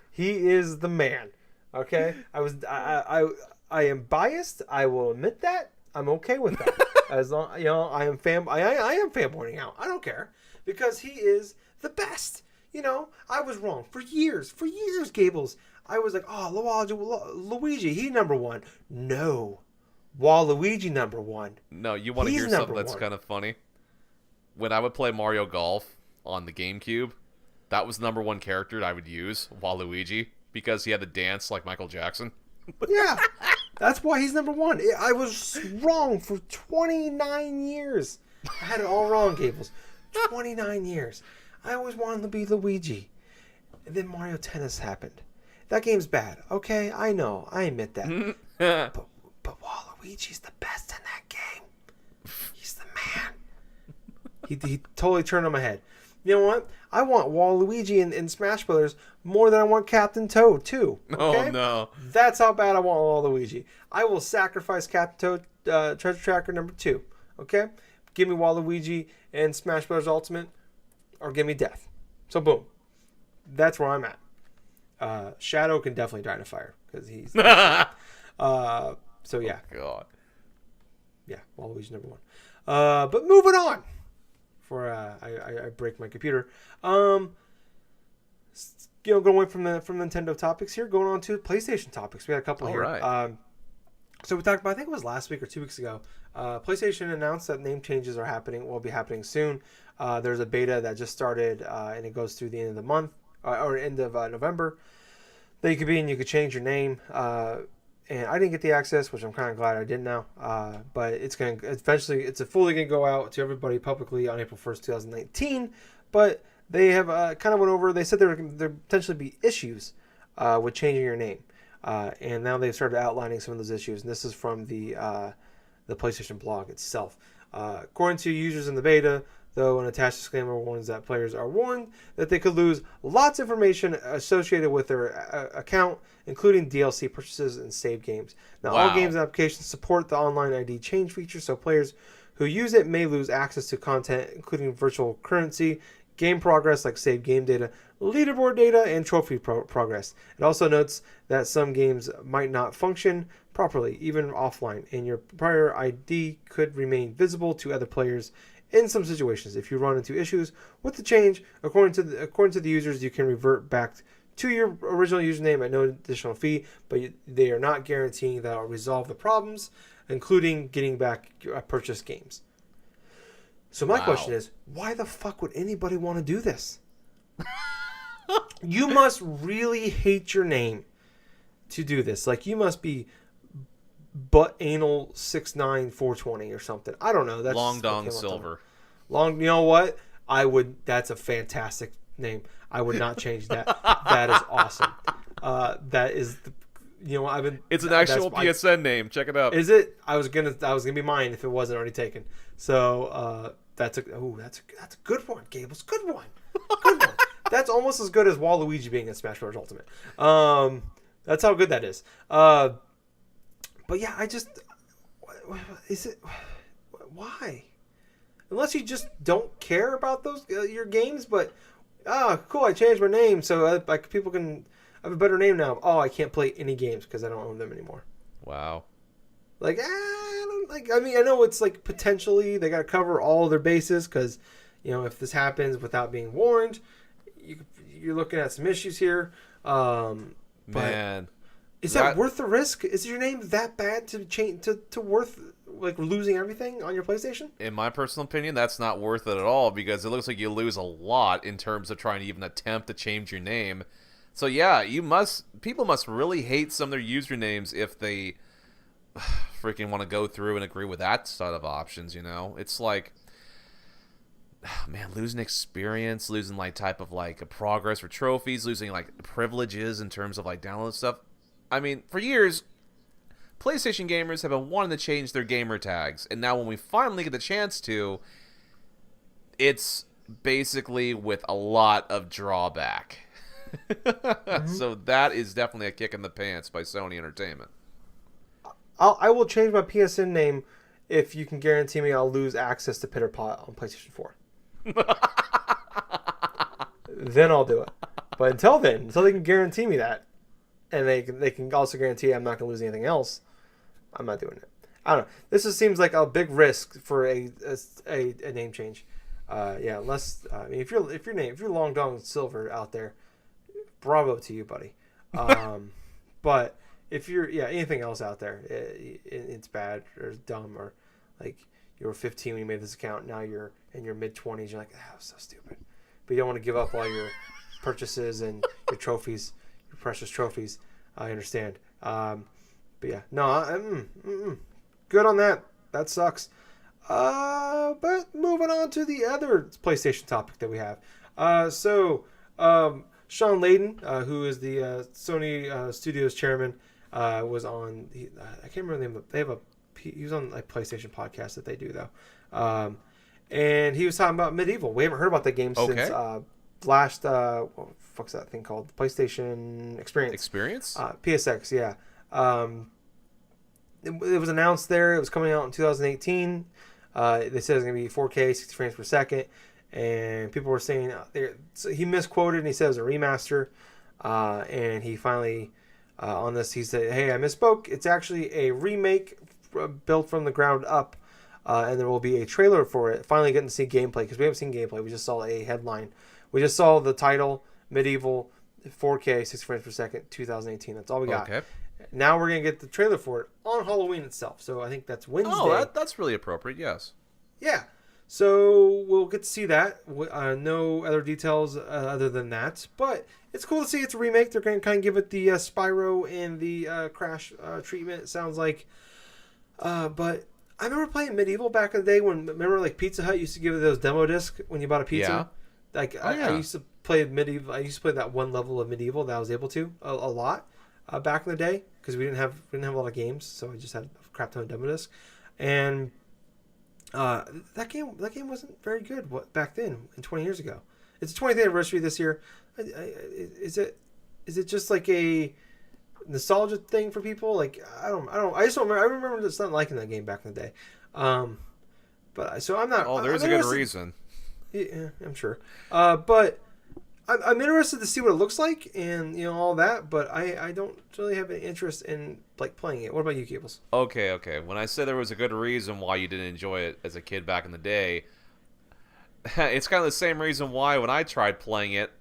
He is the man. Okay? I am biased. I will admit that. I'm okay with that. As long, I am fanboying out. I don't care. Because he is the best. I was wrong. For years, Gables. I was like, Luigi, he number one. No. Waluigi number one. No, you want to hear something that's kind of funny? When I would play Mario Golf on the GameCube, that was the number one character I would use, Waluigi, because he had the dance like Michael Jackson. Yeah. That's why he's number one. I was wrong for 29 years. I had it all wrong, Gables. 29 years. I always wanted to be Luigi. And then Mario Tennis happened. That game's bad. Okay, I know. I admit that. but Waluigi's the best in that game. He's the man. He totally turned on my head. You know what? I want Waluigi in Smash Brothers more than I want Captain Toad too. Okay? Oh no. That's how bad I want Waluigi. I will sacrifice Captain Toad Treasure Tracker number 2. Okay? Give me Waluigi and Smash Brothers Ultimate, or give me death. So boom. That's where I'm at. Shadow can definitely die in a fire because he's. So yeah. Oh, God. Yeah, Waluigi number 1. But moving on. Before I break my computer. Going away from Nintendo topics here, going on to PlayStation topics. We had a couple here. Right. So we talked about, I think it was last week or 2 weeks ago, PlayStation announced that name changes are happening, will be happening soon. There's a beta that just started, and it goes through the end of the month, or end of November, that you could be in. You could change your name. And I didn't get the access, which I'm kind of glad I didn't now. But it's going to eventually, it's fully going to go out to everybody publicly on April 1st, 2019. But they have kind of went over, they said there potentially be issues with changing your name. And now they've started outlining some of those issues. And this is from the PlayStation blog itself. According to users in the beta, though, an attached disclaimer warns that players are warned that they could lose lots of information associated with their account, including DLC purchases and save games. Now, all games and applications support the online ID change feature, so players who use it may lose access to content, including virtual currency, game progress like save game data, leaderboard data, and trophy progress. It also notes that some games might not function properly, even offline, and your prior ID could remain visible to other players in some situations. If you run into issues with the change, according to the users, you can revert back to your original username at no additional fee, but they are not guaranteeing that it will resolve the problems, including getting back purchased games. So my question is, why the fuck would anybody want to do this? You must really hate your name to do this. Like, you must be butt anal 69420 or something. I don't know. That's Long Dong Silver. You know what? That's a fantastic name. I would not change that. That is awesome. That is It's an actual PSN name. Check it out. Is it? I was gonna be mine if it wasn't already taken. So that's a good one, Gables. Good one. Good one. That's almost as good as Waluigi being in Smash Bros. Ultimate. That's how good that is. But yeah, why? Unless you just don't care about those your games, but cool, I changed my name so people can have a better name now. Oh, I can't play any games because I don't own them anymore. Wow. Like, I know it's like potentially they got to cover all their bases because, if this happens without being warned, you're looking at some issues here. Man. Is that worth the risk? Is your name that bad to change to worth like losing everything on your PlayStation? In my personal opinion, that's not worth it at all because it looks like you lose a lot in terms of trying to even attempt to change your name. So yeah, people must really hate some of their usernames if they freaking want to go through and agree with that set of options. It's like, man, losing experience, losing like type of like a progress or trophies, losing like privileges in terms of like download stuff. I mean, for years, PlayStation gamers have been wanting to change their gamer tags, and now when we finally get the chance to, it's basically with a lot of drawback. Mm-hmm. So that is definitely a kick in the pants by Sony Entertainment. I will change my PSN name if you can guarantee me I'll lose access to Pitter Pot on PlayStation 4. Then I'll do it. But until then, until they can guarantee me that, and they can also guarantee I'm not going to lose anything else, I'm not doing it. I don't know. This just seems like a big risk for a name change. Unless if you're Long Dong Silver out there, bravo to you, buddy. But if you're anything else out there, it's bad or dumb, or like you were 15 when you made this account, now you're in your mid 20s, you're like, that was so stupid. But you don't want to give up all your purchases and your trophies. Precious trophies. I understand. But yeah, no, good on that. That sucks. But moving on to the other PlayStation topic that we have. So Sean Layden, who is the Sony Studios chairman, was on. I can't remember the name. They have a. He was on like PlayStation podcast that they do though, and he was talking about Medieval. We haven't heard about that game since Okay. last. What the fuck's that thing called? PlayStation Experience. Experience? PSX. Yeah. It was announced there. It was coming out in 2018. They said it was going to be 4K, 60 frames per second, and people were saying so he misquoted and he said it was a remaster. And he finally on this he said, "Hey, I misspoke. It's actually a remake built from the ground up." And there will be a trailer for it. Finally, getting to see gameplay because we haven't seen gameplay. We just saw a headline. We just saw the title, Medieval, 4K, 60 frames per second, 2018. That's all we got. Okay. Now we're gonna get the trailer for it on Halloween itself. So I think that's Wednesday. Oh, that's really appropriate. Yes. Yeah. So we'll get to see that. No other details other than that, but it's cool to see it's a remake. They're going to kind of give it the Spyro and the Crash treatment. It sounds like, but I remember playing Medieval back in the day when remember like Pizza Hut used to give those demo discs when you bought a pizza. Yeah. Like Oh, yeah. I used to play Medieval. I used to play that one level of Medieval that I was able to a lot back in the day because we didn't have a lot of games, so I just had a crap ton of demo discs, and that game wasn't very good back then, 20 years ago. It's the 20th anniversary this year. Is it just like a nostalgia thing for people? Like I just don't remember. I remember just not liking that game back in the day. But so I'm not. Oh, there's a good reason. Yeah, I'm sure. But I'm interested to see what it looks like and all that. But I don't really have any interest in like playing it. What about you, Gables? Okay. When I said there was a good reason why you didn't enjoy it as a kid back in the day, it's kind of the same reason why when I tried playing it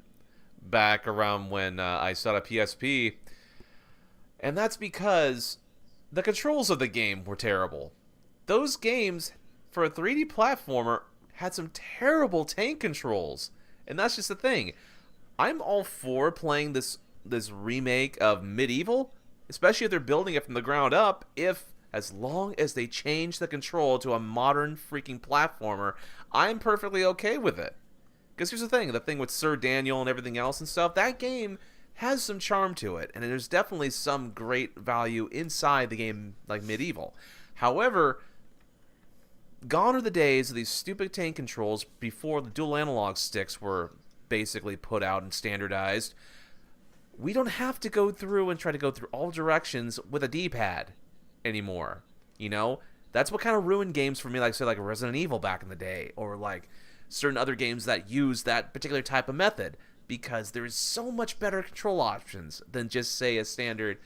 back around when I started PSP, and that's because the controls of the game were terrible. Those games, for a 3D platformer, had some terrible tank controls, and that's just the thing. I'm all for playing this remake of Medieval, especially if they're building it from the ground up, as long as they change the control to a modern freaking platformer, I'm perfectly okay with it. Because here's the thing with Sir Daniel and everything else and stuff, that game has some charm to it, and there's definitely some great value inside the game like Medieval. However, gone are the days of these stupid tank controls before the dual analog sticks were basically put out and standardized. We don't have to go through and try to go through all directions with a D-pad anymore. That's what kind of ruined games for me, like say like Resident Evil back in the day, or like certain other games that use that particular type of method, because there's so much better control options than just say a standard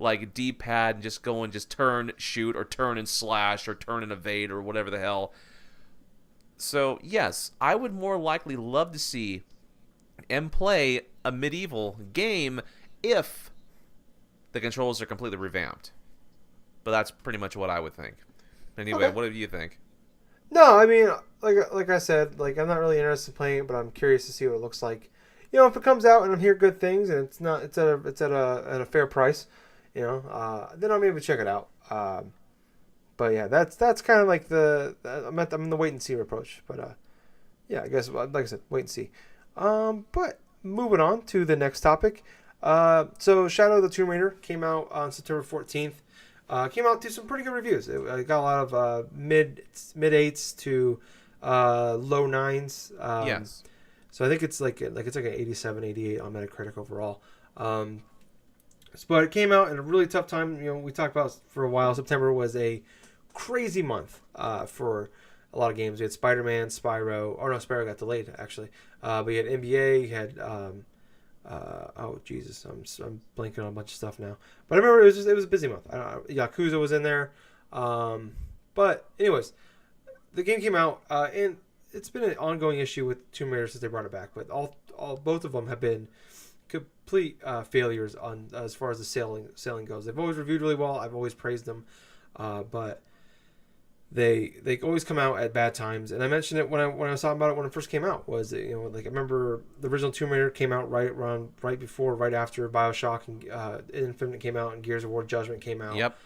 like D-pad and just go and just turn, shoot, or turn and slash, or turn and evade, or whatever the hell. So yes, I would more likely love to see and play a Medieval game if the controls are completely revamped. But that's pretty much what I would think. Anyway, Okay. what do you think? No, I mean, like I said, like I'm not really interested in playing it, but I'm curious to see what it looks like. If it comes out and I'm hearing good things and it's at a fair price, then I'll maybe check it out. But yeah, that's kind of like I'm in the wait and see approach. But yeah, I guess like I said, wait and see. But moving on to the next topic. So Shadow of the Tomb Raider came out on September 14th. Came out to some pretty good reviews. It got a lot of mid 8s to low 9s. Yes. So I think it's like an 87, 88 on Metacritic overall. But it came out in a really tough time. We talked about for a while. September was a crazy month for a lot of games. We had Spider-Man, Spyro. Oh no, Spyro got delayed actually. But you had NBA. You had oh Jesus, I'm blanking on a bunch of stuff now. But I remember it was a busy month. Yakuza was in there. But anyways, the game came out and it's been an ongoing issue with Tomb Raider since they brought it back. But both of them have been complete failures on as far as the sailing goes. They've always reviewed really well. I've always praised them, but they always come out at bad times. And I mentioned it when I was talking about it when it first came out. Was I remember the original Tomb Raider came out right after BioShock and Infinite came out and Gears of War Judgment came out. Yep.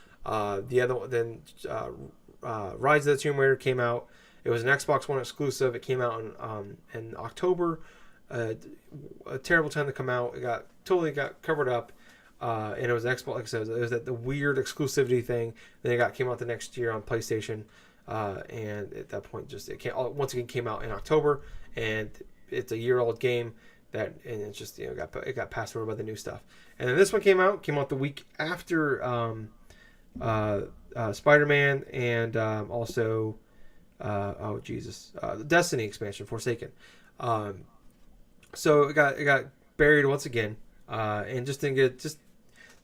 The other one then Rise of the Tomb Raider came out. It was an Xbox One exclusive. It came out in October. a, a terrible time to come out. It got covered up, and it was an Xbox. Like I said, it was the weird exclusivity thing. Then came out the next year on PlayStation, and at that point, once again came out in October, and it's a year-old game and it just got passed over by the new stuff. And then this one came out the week after Spider-Man and also the Destiny expansion, Forsaken. So it got buried once again, and didn't get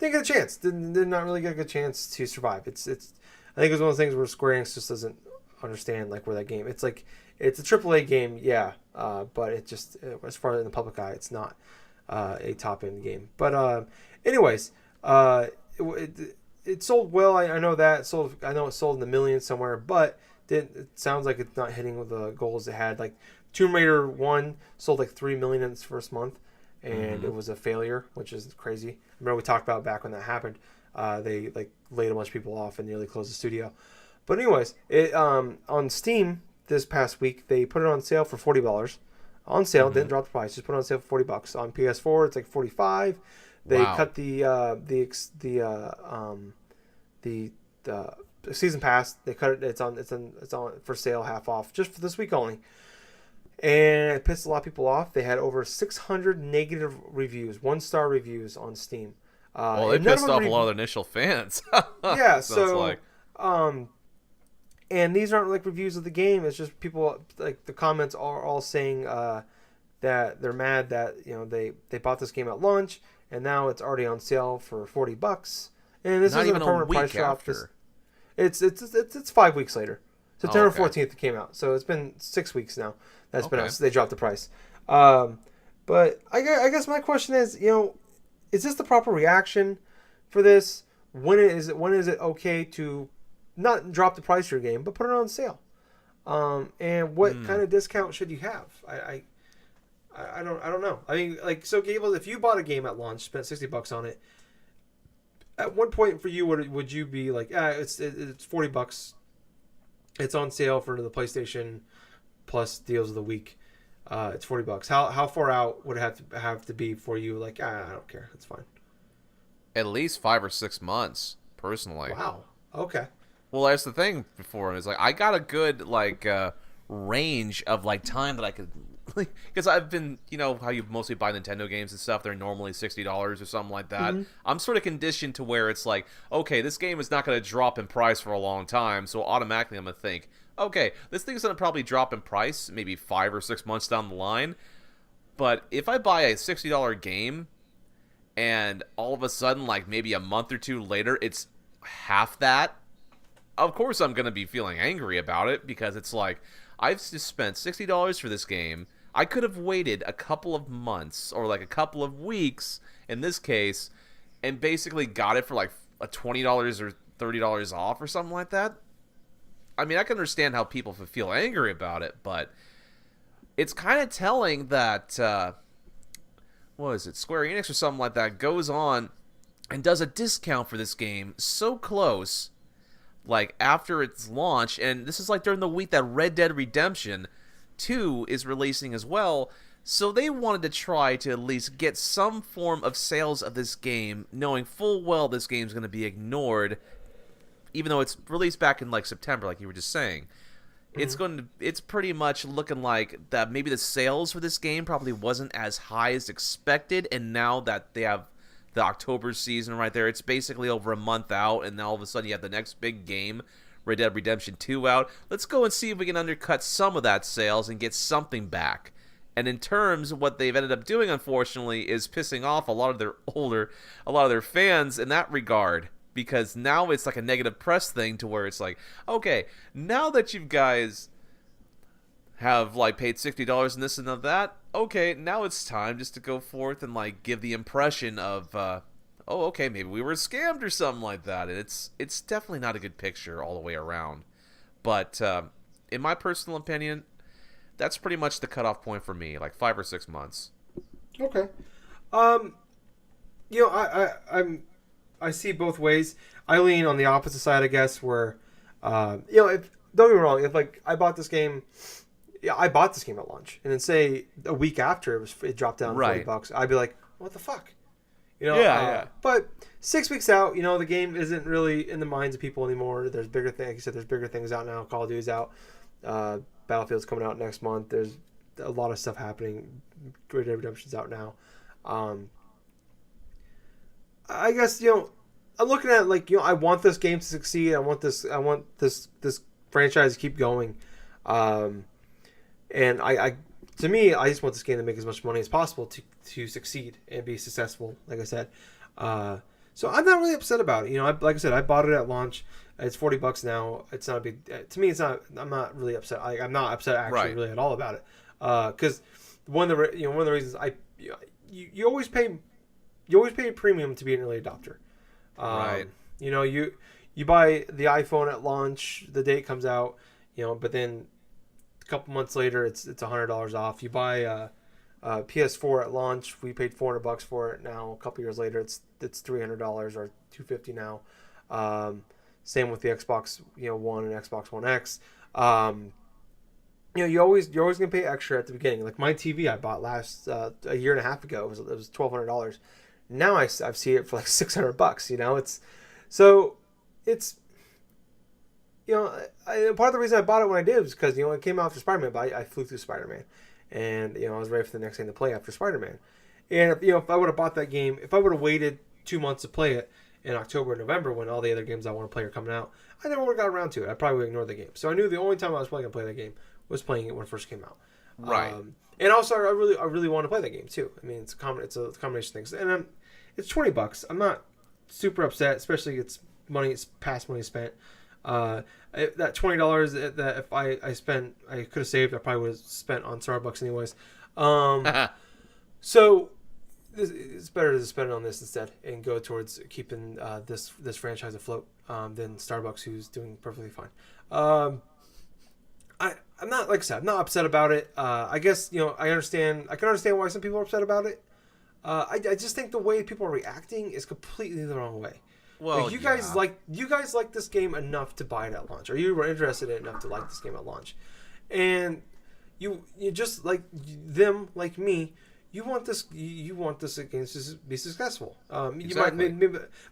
a chance. Did not really get a good chance to survive. I think it's one of those things where Square Enix just doesn't understand like where that game. It's like it's a AAA game, yeah, but it just as far as in the public eye, it's not a top end game. But anyways, it sold well. I know that I know it sold in the millions somewhere, but it sounds like it's not hitting with the goals it had. Like Tomb Raider 1 sold like 3 million in its first month, and it was a failure, which is crazy. I remember we talked about back when that happened. They like laid a bunch of people off and nearly closed the studio. But anyways, it on Steam this past week they put it on sale for $40. On sale, didn't drop the price, just put it on sale for $40. On PS4, it's like $45. They cut the season pass. They cut it. It's on for sale, half off, just for this week only. And it pissed a lot of people off. They had over 600 negative reviews, 1-star reviews on Steam. Well, they pissed off a lot of their initial fans. Yeah, so and these aren't like reviews of the game. It's just people like the comments are all saying that they're mad that they bought this game at launch and now it's already on sale for $40. And this isn't a permanent price drop. It's 5 weeks later. September 14th it came out, so it's been 6 weeks now. That's been out. So they dropped the price. But I guess my question is, is this the proper reaction for this? When is it okay to not drop the price of your game, but put it on sale? And what kind of discount should you have? I don't know. I mean, like, so Gables, if you bought a game at launch, spent $60 on it, at one point for you, would you be like, it's $40. It's on sale for the PlayStation Plus deals of the week. It's $40. How far out would it have to be for you? Like, I don't care. It's fine. At least 5 or 6 months, personally. Wow. Okay. Well, that's the thing before is like I got a good range of like time that I could, because I've been how you mostly buy Nintendo games and stuff. They're normally $60 or something like that. I'm sort of conditioned to where it's like, okay, this game is not going to drop in price for a long time, so automatically I'm gonna think, okay, this thing's going to probably drop in price maybe 5 or 6 months down the line. But if I buy a $60 game and all of a sudden, like maybe a month or two later, it's half that, of course I'm going to be feeling angry about it, because it's like, I've just spent $60 for this game. I could have waited a couple of months or like a couple of weeks in this case and basically got it for like a $20 or $30 off or something like that. I mean, I can understand how people feel angry about it, but it's kind of telling that, what is it, Square Enix or something like that goes on and does a discount for this game so close, like after its launch, and this is like during the week that Red Dead Redemption 2 is releasing as well, so they wanted to try to at least get some form of sales of this game, knowing full well this game's going to be ignored, even though it's released back in like September, like you were just saying. It's pretty much looking like that maybe the sales for this game probably wasn't as high as expected, and now that they have the October season right there, it's basically over a month out, and now all of a sudden you have the next big game, Red Dead Redemption 2 out. Let's go and see if we can undercut some of that sales and get something back. And in terms of what they've ended up doing, unfortunately, is pissing off a lot of their fans in that regard. Because now it's like a negative press thing to where it's like, okay, now that you guys have like paid $60 and this and that, okay, now it's time just to go forth and like give the impression of, okay, maybe we were scammed or something like that. And it's definitely not a good picture all the way around. But in my personal opinion, that's pretty much the cutoff point for me, like 5 or 6 months. Okay. I see both ways. I lean on the opposite side, I guess, where, don't get me wrong, if like I bought this game yeah, I bought this game at launch, and then say a week after it dropped down Right. $40, I'd be like, what the fuck, Yeah, yeah. But 6 weeks out, the game isn't really in the minds of people anymore. There's bigger things. Like you said, there's bigger things out now. Call of Duty's out. Battlefield's coming out next month. There's a lot of stuff happening. Red Dead Redemption's out now. I guess I'm looking at like I want this game to succeed. I want this franchise to keep going. And I to me, I just want this game to make as much money as possible to succeed and be successful. Like I said, so I'm not really upset about it. Like I said, I bought it at launch. It's $40 now. It's not a big to me. It's not. I'm not really upset. I'm not upset actually really at all about it. Because one of the reasons you always pay a premium to be an early adopter. Right. You buy the iPhone at launch, the day it comes out, but then a couple months later it's $100 off. You buy a PS4 at launch, we paid $400 for it. Now a couple years later it's $300 or $250 now. Same with the Xbox One and Xbox One X. You're always gonna pay extra at the beginning. Like my TV I bought a year and a half ago, it was $1,200. Now I've seen it for like $600. It's part of the reason I bought it when I did was because it came out after Spider-Man, but I flew through Spider-Man, and I was ready for the next thing to play after Spider-Man. And if I would have bought that game, if I would have waited 2 months to play it in October and November when all the other games I want to play are coming out, I never would have got around to it. I probably would have ignored the game. So I knew the only time I was probably gonna play that game was playing it when it first came out. Right. And also I really want to play that game too. I mean, it's a combination of things, and it's $20. I'm not super upset, especially it's past money spent. That $20 that if I spent, I could have saved. I probably would have spent on Starbucks anyways. So it's better to spend it on this instead and go towards keeping this franchise afloat than Starbucks, who's doing perfectly fine. I'm not, like I said, I'm not upset about it. I guess I can understand why some people are upset about it. I just think the way people are reacting is completely the wrong way. Well, like, you guys like this game enough to buy it at launch, or you were interested in it enough to like this game at launch, and you just like them, like me. You want this game to be successful. Exactly. You might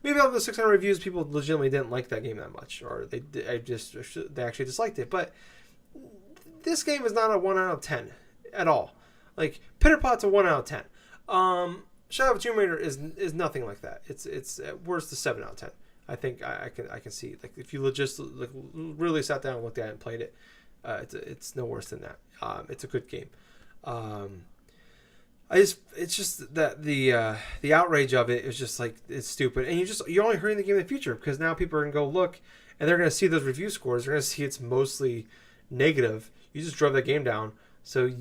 maybe of the 600 reviews, people legitimately didn't like that game that much, or they actually disliked it. But this game is not a 1 out of 10 at all. Like Pitterpot's a 1 out of 10. Shadow of the Tomb Raider is nothing like that. It's at worst a 7 out of 10. I think I can see, like, if you just like really sat down and looked at it and played it, it's no worse than that. It's a good game. It's just that the outrage of it is just like, it's stupid, and you're only hurting the game in the future because now people are gonna go look and they're gonna see those review scores. They're gonna see it's mostly negative. You just drove that game down. So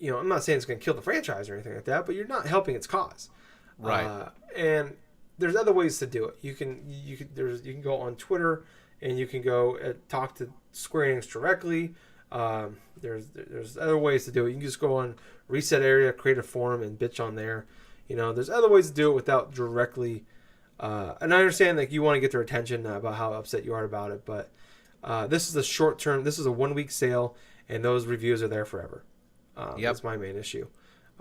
I'm not saying it's gonna kill the franchise or anything like that, but you're not helping its cause. Right. And there's other ways to do it. You can go on Twitter and you can go talk to Square Enix directly. There's other ways to do it. You can just go on Reset Area, create a forum, and bitch on there. There's other ways to do it without directly. And I understand that you want to get their attention about how upset you are about it, but this is a short term. This is a 1 week sale, and those reviews are there forever. That's my main issue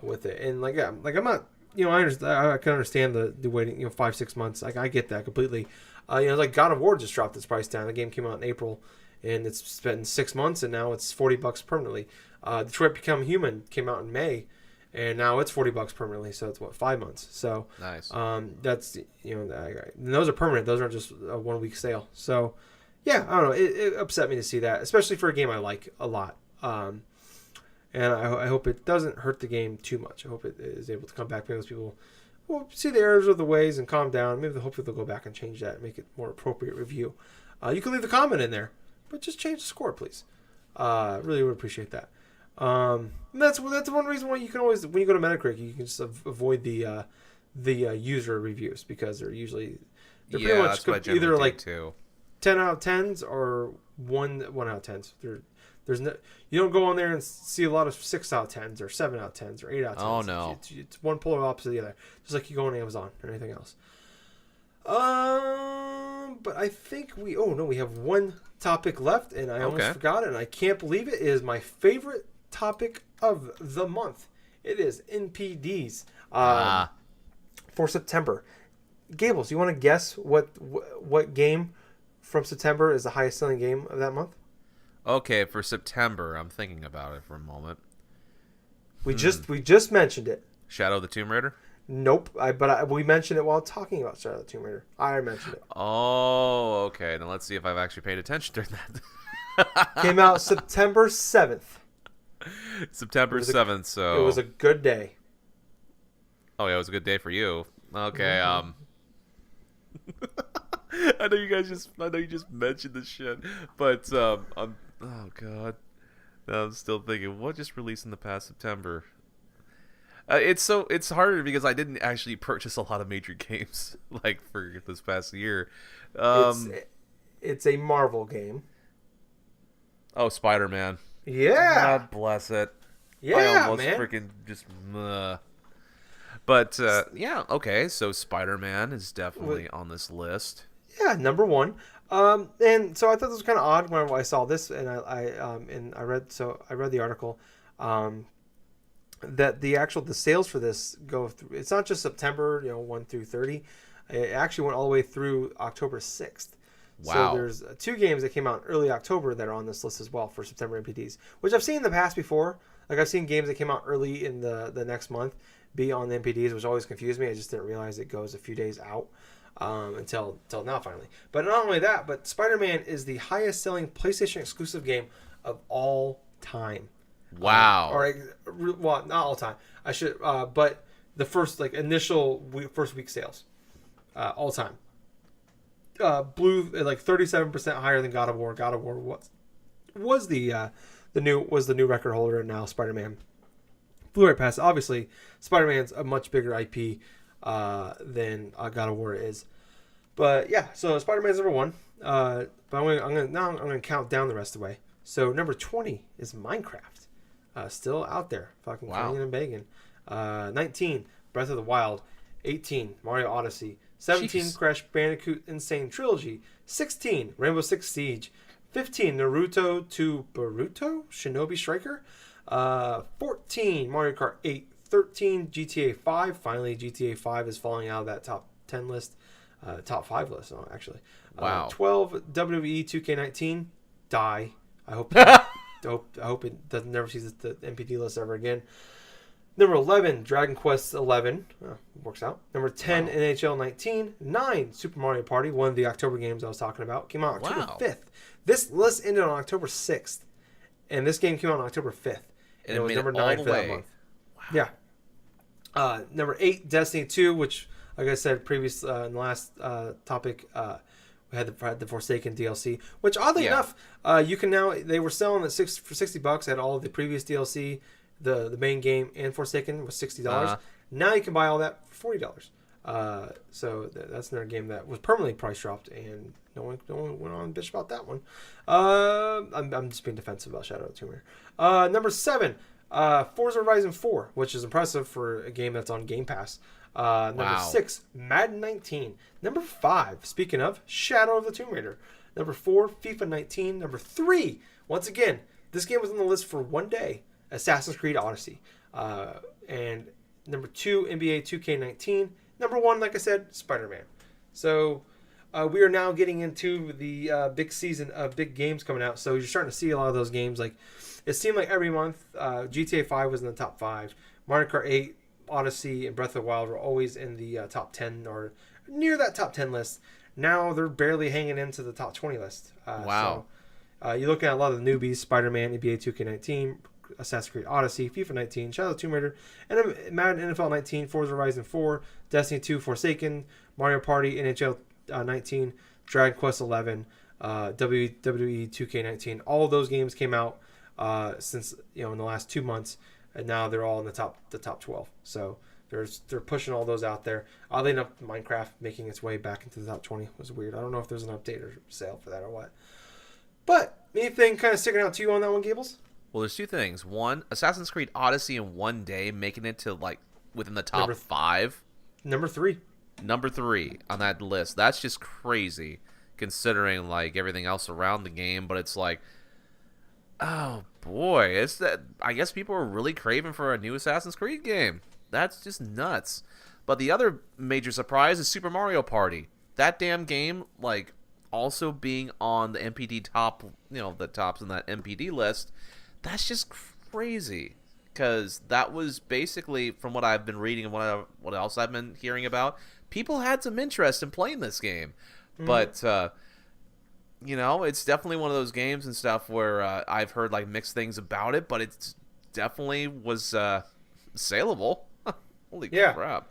with it. And I'm not. I can understand the waiting. 5-6 months. Like, I get that completely. Like God of War just dropped its price down. The game came out in April, and it's spent 6 months, and now it's $40 permanently. Detroit Become Human came out in May, and now it's $40 permanently. So it's 5 months. So nice. That's those are permanent. Those aren't just a 1 week sale. So yeah, I don't know. It upset me to see that, especially for a game I like a lot. And I hope it doesn't hurt the game too much. I hope it is able to come back. Maybe those people will see the errors of the ways and calm down. Maybe hopefully they'll go back and change that and make it more appropriate review. You can leave a comment in there, but just change the score, please. Really would appreciate that. And that's one reason why you can always, when you go to Metacritic, you can just avoid the user reviews, because they're pretty much either like too. 10 out of 10s or 1 out of 10s. There's no, you don't go on there and see a lot of 6 out of 10s or 7 out of 10s or 8 out of 10s. Oh no, it's one polar opposite of the other. Just like you go on Amazon or anything else. But I think we have one topic left, and I almost forgot it, and I can't believe it. It is my favorite topic of the month. It is NPDs for September. Gables, you want to guess what game from September is the highest selling game of that month? Okay, for September, I'm thinking about it for a moment. We just mentioned it. Shadow of the Tomb Raider? Nope. We mentioned it while talking about Shadow of the Tomb Raider. I mentioned it. Oh, okay. Then let's see if I've actually paid attention during that. Came out September 7th. September 7th, so... It was a good day. Oh, yeah, it was a good day for you. Okay, I know you just mentioned this shit, but, oh, God. Now I'm still thinking, what just released in the past September? It's harder because I didn't actually purchase a lot of major games, like, for this past year. It's a Marvel game. Oh, Spider-Man. Yeah. God bless it. Yeah, I almost man. freaking just... But, yeah, okay, so Spider-Man is definitely on this list. Yeah, number one. And so I thought this was kind of odd when I saw this, and I read the article, that the sales for this go through. It's not just September, 1 through 30. It actually went all the way through October 6th. Wow. So there's 2 games that came out in early October that are on this list as well for September NPDs, which I've seen in the past before. Like I've seen games that came out early in the next month be on the NPDs, which always confused me. I just didn't realize it goes a few days out until now finally. But not only that, but Spider-Man is the highest selling PlayStation exclusive game of all time. Wow. Well, not all time. I should, but the first first week sales, all time. Blew 37% higher than God of War. God of War was the new record holder, and now Spider-Man flew right past. Obviously, Spider-Man's a much bigger IP than God of War is. But yeah, so Spider-Man's number 1. But I'm gonna count down the rest of the way. So number 20 is Minecraft, still out there, fucking clanging and banging. 19, Breath of the Wild. 18, Mario Odyssey. 17, Jeez. Crash Bandicoot Insane Trilogy. 16, Rainbow Six Siege. 15, Naruto to Boruto Shinobi Striker. 14, Mario Kart 8. 13, GTA 5. Finally, GTA 5 is falling out of that top 10 list. Top 5 list, actually. Wow. 12, WWE 2K19. Die. I hope it doesn't never see the NPD list ever again. Number 11, Dragon Quest 11. Works out. Number 10, NHL 19. 9, Super Mario Party, one of the October games I was talking about. Came out October 5th. This list ended on October 6th. And this game came out on October 5th. And it was number 9 for that month. Wow. Yeah. Number 8, Destiny 2, which, like I said in the last topic, we had the Forsaken DLC, which oddly enough, you can now, they were selling it for $60. Had all of the previous DLC, the main game, and Forsaken was $60. Now you can buy all that for $40. So that's another game that was permanently price dropped, and no one went on and bitch about that one. I'm just being defensive about Shadow of the Tomb Raider. Number 7, Forza Horizon 4, which is impressive for a game that's on Game Pass. Number 6, Madden 19. Number 5, speaking of, Shadow of the Tomb Raider. Number 4, FIFA 19. Number 3, once again, this game was on the list for one day, Assassin's Creed Odyssey. And number 2, NBA 2K19. Number 1, like I said, Spider-Man. So we are now getting into the big season of big games coming out. So you're starting to see a lot of those games. Like, it seemed like every month, GTA 5 was in the top 5. Mario Kart 8, Odyssey, and Breath of the Wild were always in the top 10 or near that top 10 list. Now they're barely hanging into the top 20 list. Wow. So, you're looking at a lot of the newbies: Spider-Man, NBA 2K19, Assassin's Creed Odyssey, FIFA 19, Shadow of the Tomb Raider, and Madden NFL 19, Forza Horizon 4, Destiny 2, Forsaken, Mario Party, NHL 19, Dragon Quest 11, WWE 2K19. All of those games came out since in the last 2 months, and now they're all in the top 12. So they're pushing all those out there. Oddly enough, Minecraft making its way back into the top 20 was weird. I don't know if there's an update or sale for that or what. But anything kind of sticking out to you on that one, Gables? Well, there's 2 things. One, Assassin's Creed Odyssey in one day, making it to within the top 5. Number 3. Number 3 on that list. That's just crazy, considering everything else around the game. But it's oh boy, it's that. I guess people are really craving for a new Assassin's Creed game. That's just nuts. But the other major surprise is Super Mario Party. That damn game, like, also being on the MPD top, the tops in that MPD list, that's just crazy. Because that was basically, from what I've been reading and what else I've been hearing about, people had some interest in playing this game. Mm-hmm. But, it's definitely one of those games and stuff where I've heard, like, mixed things about it, but it definitely was saleable. Holy crap.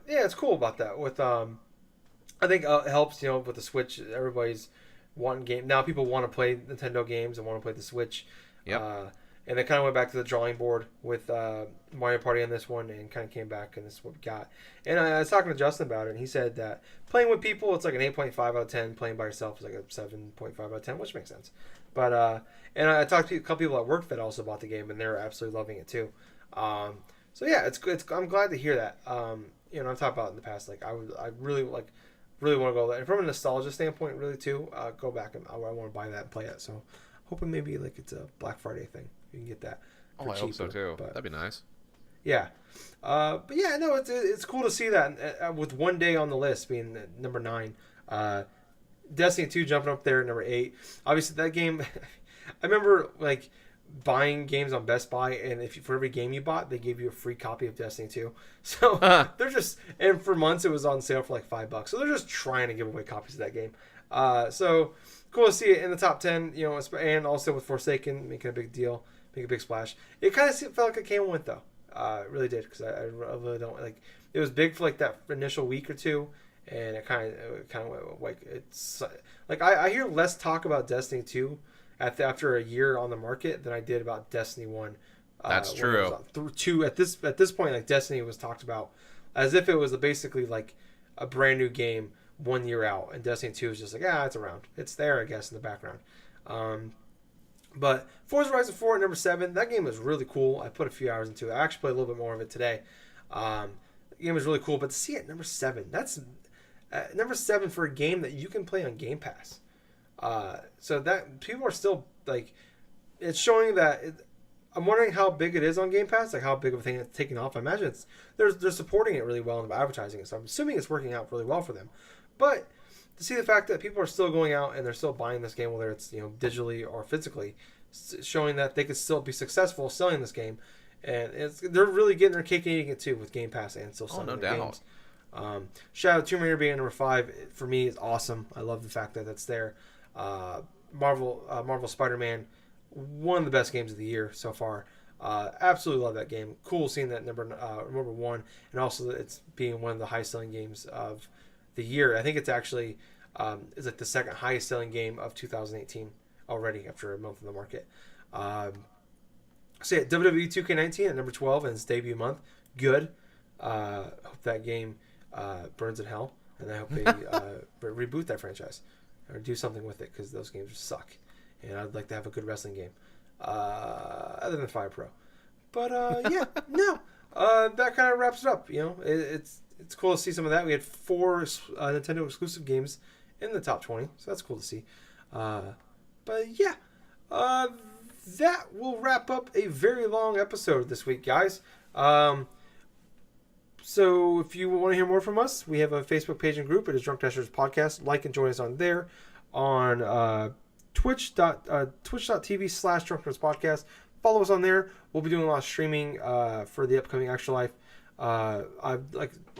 It's cool about that. With I think it helps, with the Switch. Everybody's wanting game now. People want to play Nintendo games and want to play the Switch. Yep. And they kind of went back to the drawing board with Mario Party on this one, and kind of came back, and this is what we got. And I was talking to Justin about it, and he said that playing with people, it's like an 8.5 out of 10. Playing by yourself is like a 7.5 out of 10, which makes sense. But and I talked to a couple people at work that also bought the game, and they're absolutely loving it too. So yeah, it's I'm glad to hear that. I've talked about it in the past. Like I really want to go there. And from a nostalgia standpoint, really too, go back and I want to buy that and play it. So hoping maybe like it's a Black Friday thing. You can get that. I hope so too. But, that'd be nice. Yeah, but yeah, no, it's cool to see that with one day on the list being number 9. Destiny 2 jumping up there at number 8. Obviously, that game. I remember like buying games on Best Buy, and for every game you bought, they gave you a free copy of Destiny 2. So they're just, and for months it was on sale for like $5. So they're just trying to give away copies of that game. So cool to see it in the top 10. And also with Forsaken making a big deal. Make a big splash. It kind of felt like it came and went though. It really did, because I really don't like. It was big for like that initial week or two, and it kind of went like it's like I hear less talk about Destiny 2 after a year on the market than I did about Destiny 1. That's true. Two at this point, like Destiny was talked about as if it was basically like a brand new game 1 year out, and Destiny 2 is just like it's around, it's there I guess in the background. But Forza Horizon 4 at number 7, that game was really cool. I put a few hours into it. I actually played a little bit more of it today. The game was really cool, but to see it at number 7, that's number 7 for a game that you can play on Game Pass. So that people are still like, it's showing that. I'm wondering how big it is on Game Pass, like how big of a thing it's taking off. I imagine they're supporting it really well and advertising it, so I'm assuming it's working out really well for them. But to see the fact that people are still going out and they're still buying this game, whether it's digitally or physically, showing that they could still be successful selling this game, and they're really getting their cake and eating it too with Game Pass and still selling their games. Shadow of Tomb Raider being number 5 for me is awesome. I love the fact that that's there. Marvel Spider-Man, one of the best games of the year so far. Absolutely love that game. Cool seeing that number 1, and also that it's being one of the highest selling games of the year. I think it's actually is like the second highest selling game of 2018 already after a month in the market. So yeah, WWE 2K19 at number 12 in its debut month. Good. Hope that game burns in hell, and I hope they reboot that franchise or do something with it, because those games suck, and I'd like to have a good wrestling game other than Fire Pro. But that kind of wraps it up. It's cool to see some of that. We had 4 Nintendo exclusive games in the top 20, so that's cool to see. But yeah, that will wrap up a very long episode this week, guys. So if you want to hear more from us, we have a Facebook page and group. It is Drunk Dashers Podcast. Like and join us on there, on twitch.tv/Drunk Nerds Podcast. Follow us on there. We'll be doing a lot of streaming for the upcoming Extra Life. I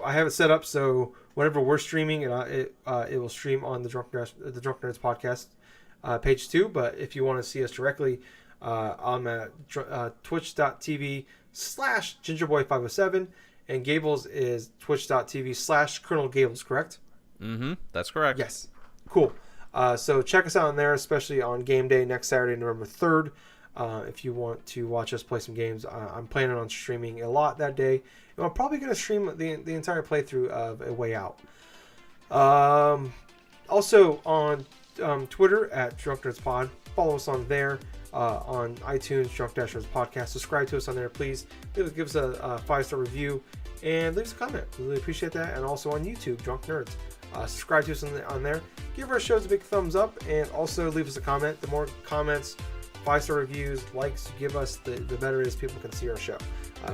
have it set up so whenever we're streaming, it will stream on the Drunk Nerds Podcast page too. But if you want to see us directly, I'm at twitch.tv/Gingerboy507, and Gables is twitch.tv/Colonel Gables, correct? Mm-hmm. That's correct. Yes. Cool. So check us out on there, especially on game day next Saturday, November 3rd. If you want to watch us play some games, I'm planning on streaming a lot that day. And I'm probably going to stream the entire playthrough of A Way Out. Also on Twitter at Drunk Nerds Pod. Follow us on there. On iTunes, Drunk Nerds Podcast. Subscribe to us on there, please. Give us a 5-star review and leave us a comment. We really appreciate that. And also on YouTube, Drunk Nerds. Subscribe to us on there. Give our shows a big thumbs up, and also leave us a comment. The more comments 5-star reviews, likes you give us, the better it is people can see our show,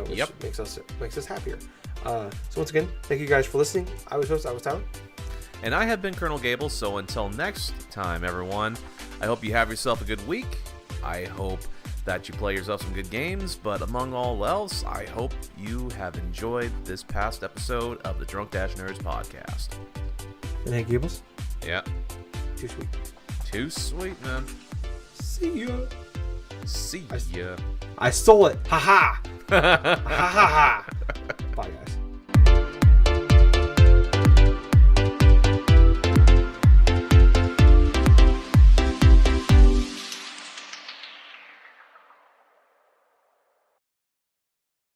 which makes us happier. So once again, thank you guys for listening. I was Tyler. And I have been Colonel Gables, so until next time, everyone, I hope you have yourself a good week. I hope that you play yourself some good games, but among all else, I hope you have enjoyed this past episode of the Drunk Dash Nerds podcast. And hey, Gables? Yeah. Too sweet. Too sweet, man. See ya. See ya. I stole it. Ha ha. Ha ha ha. Bye, guys.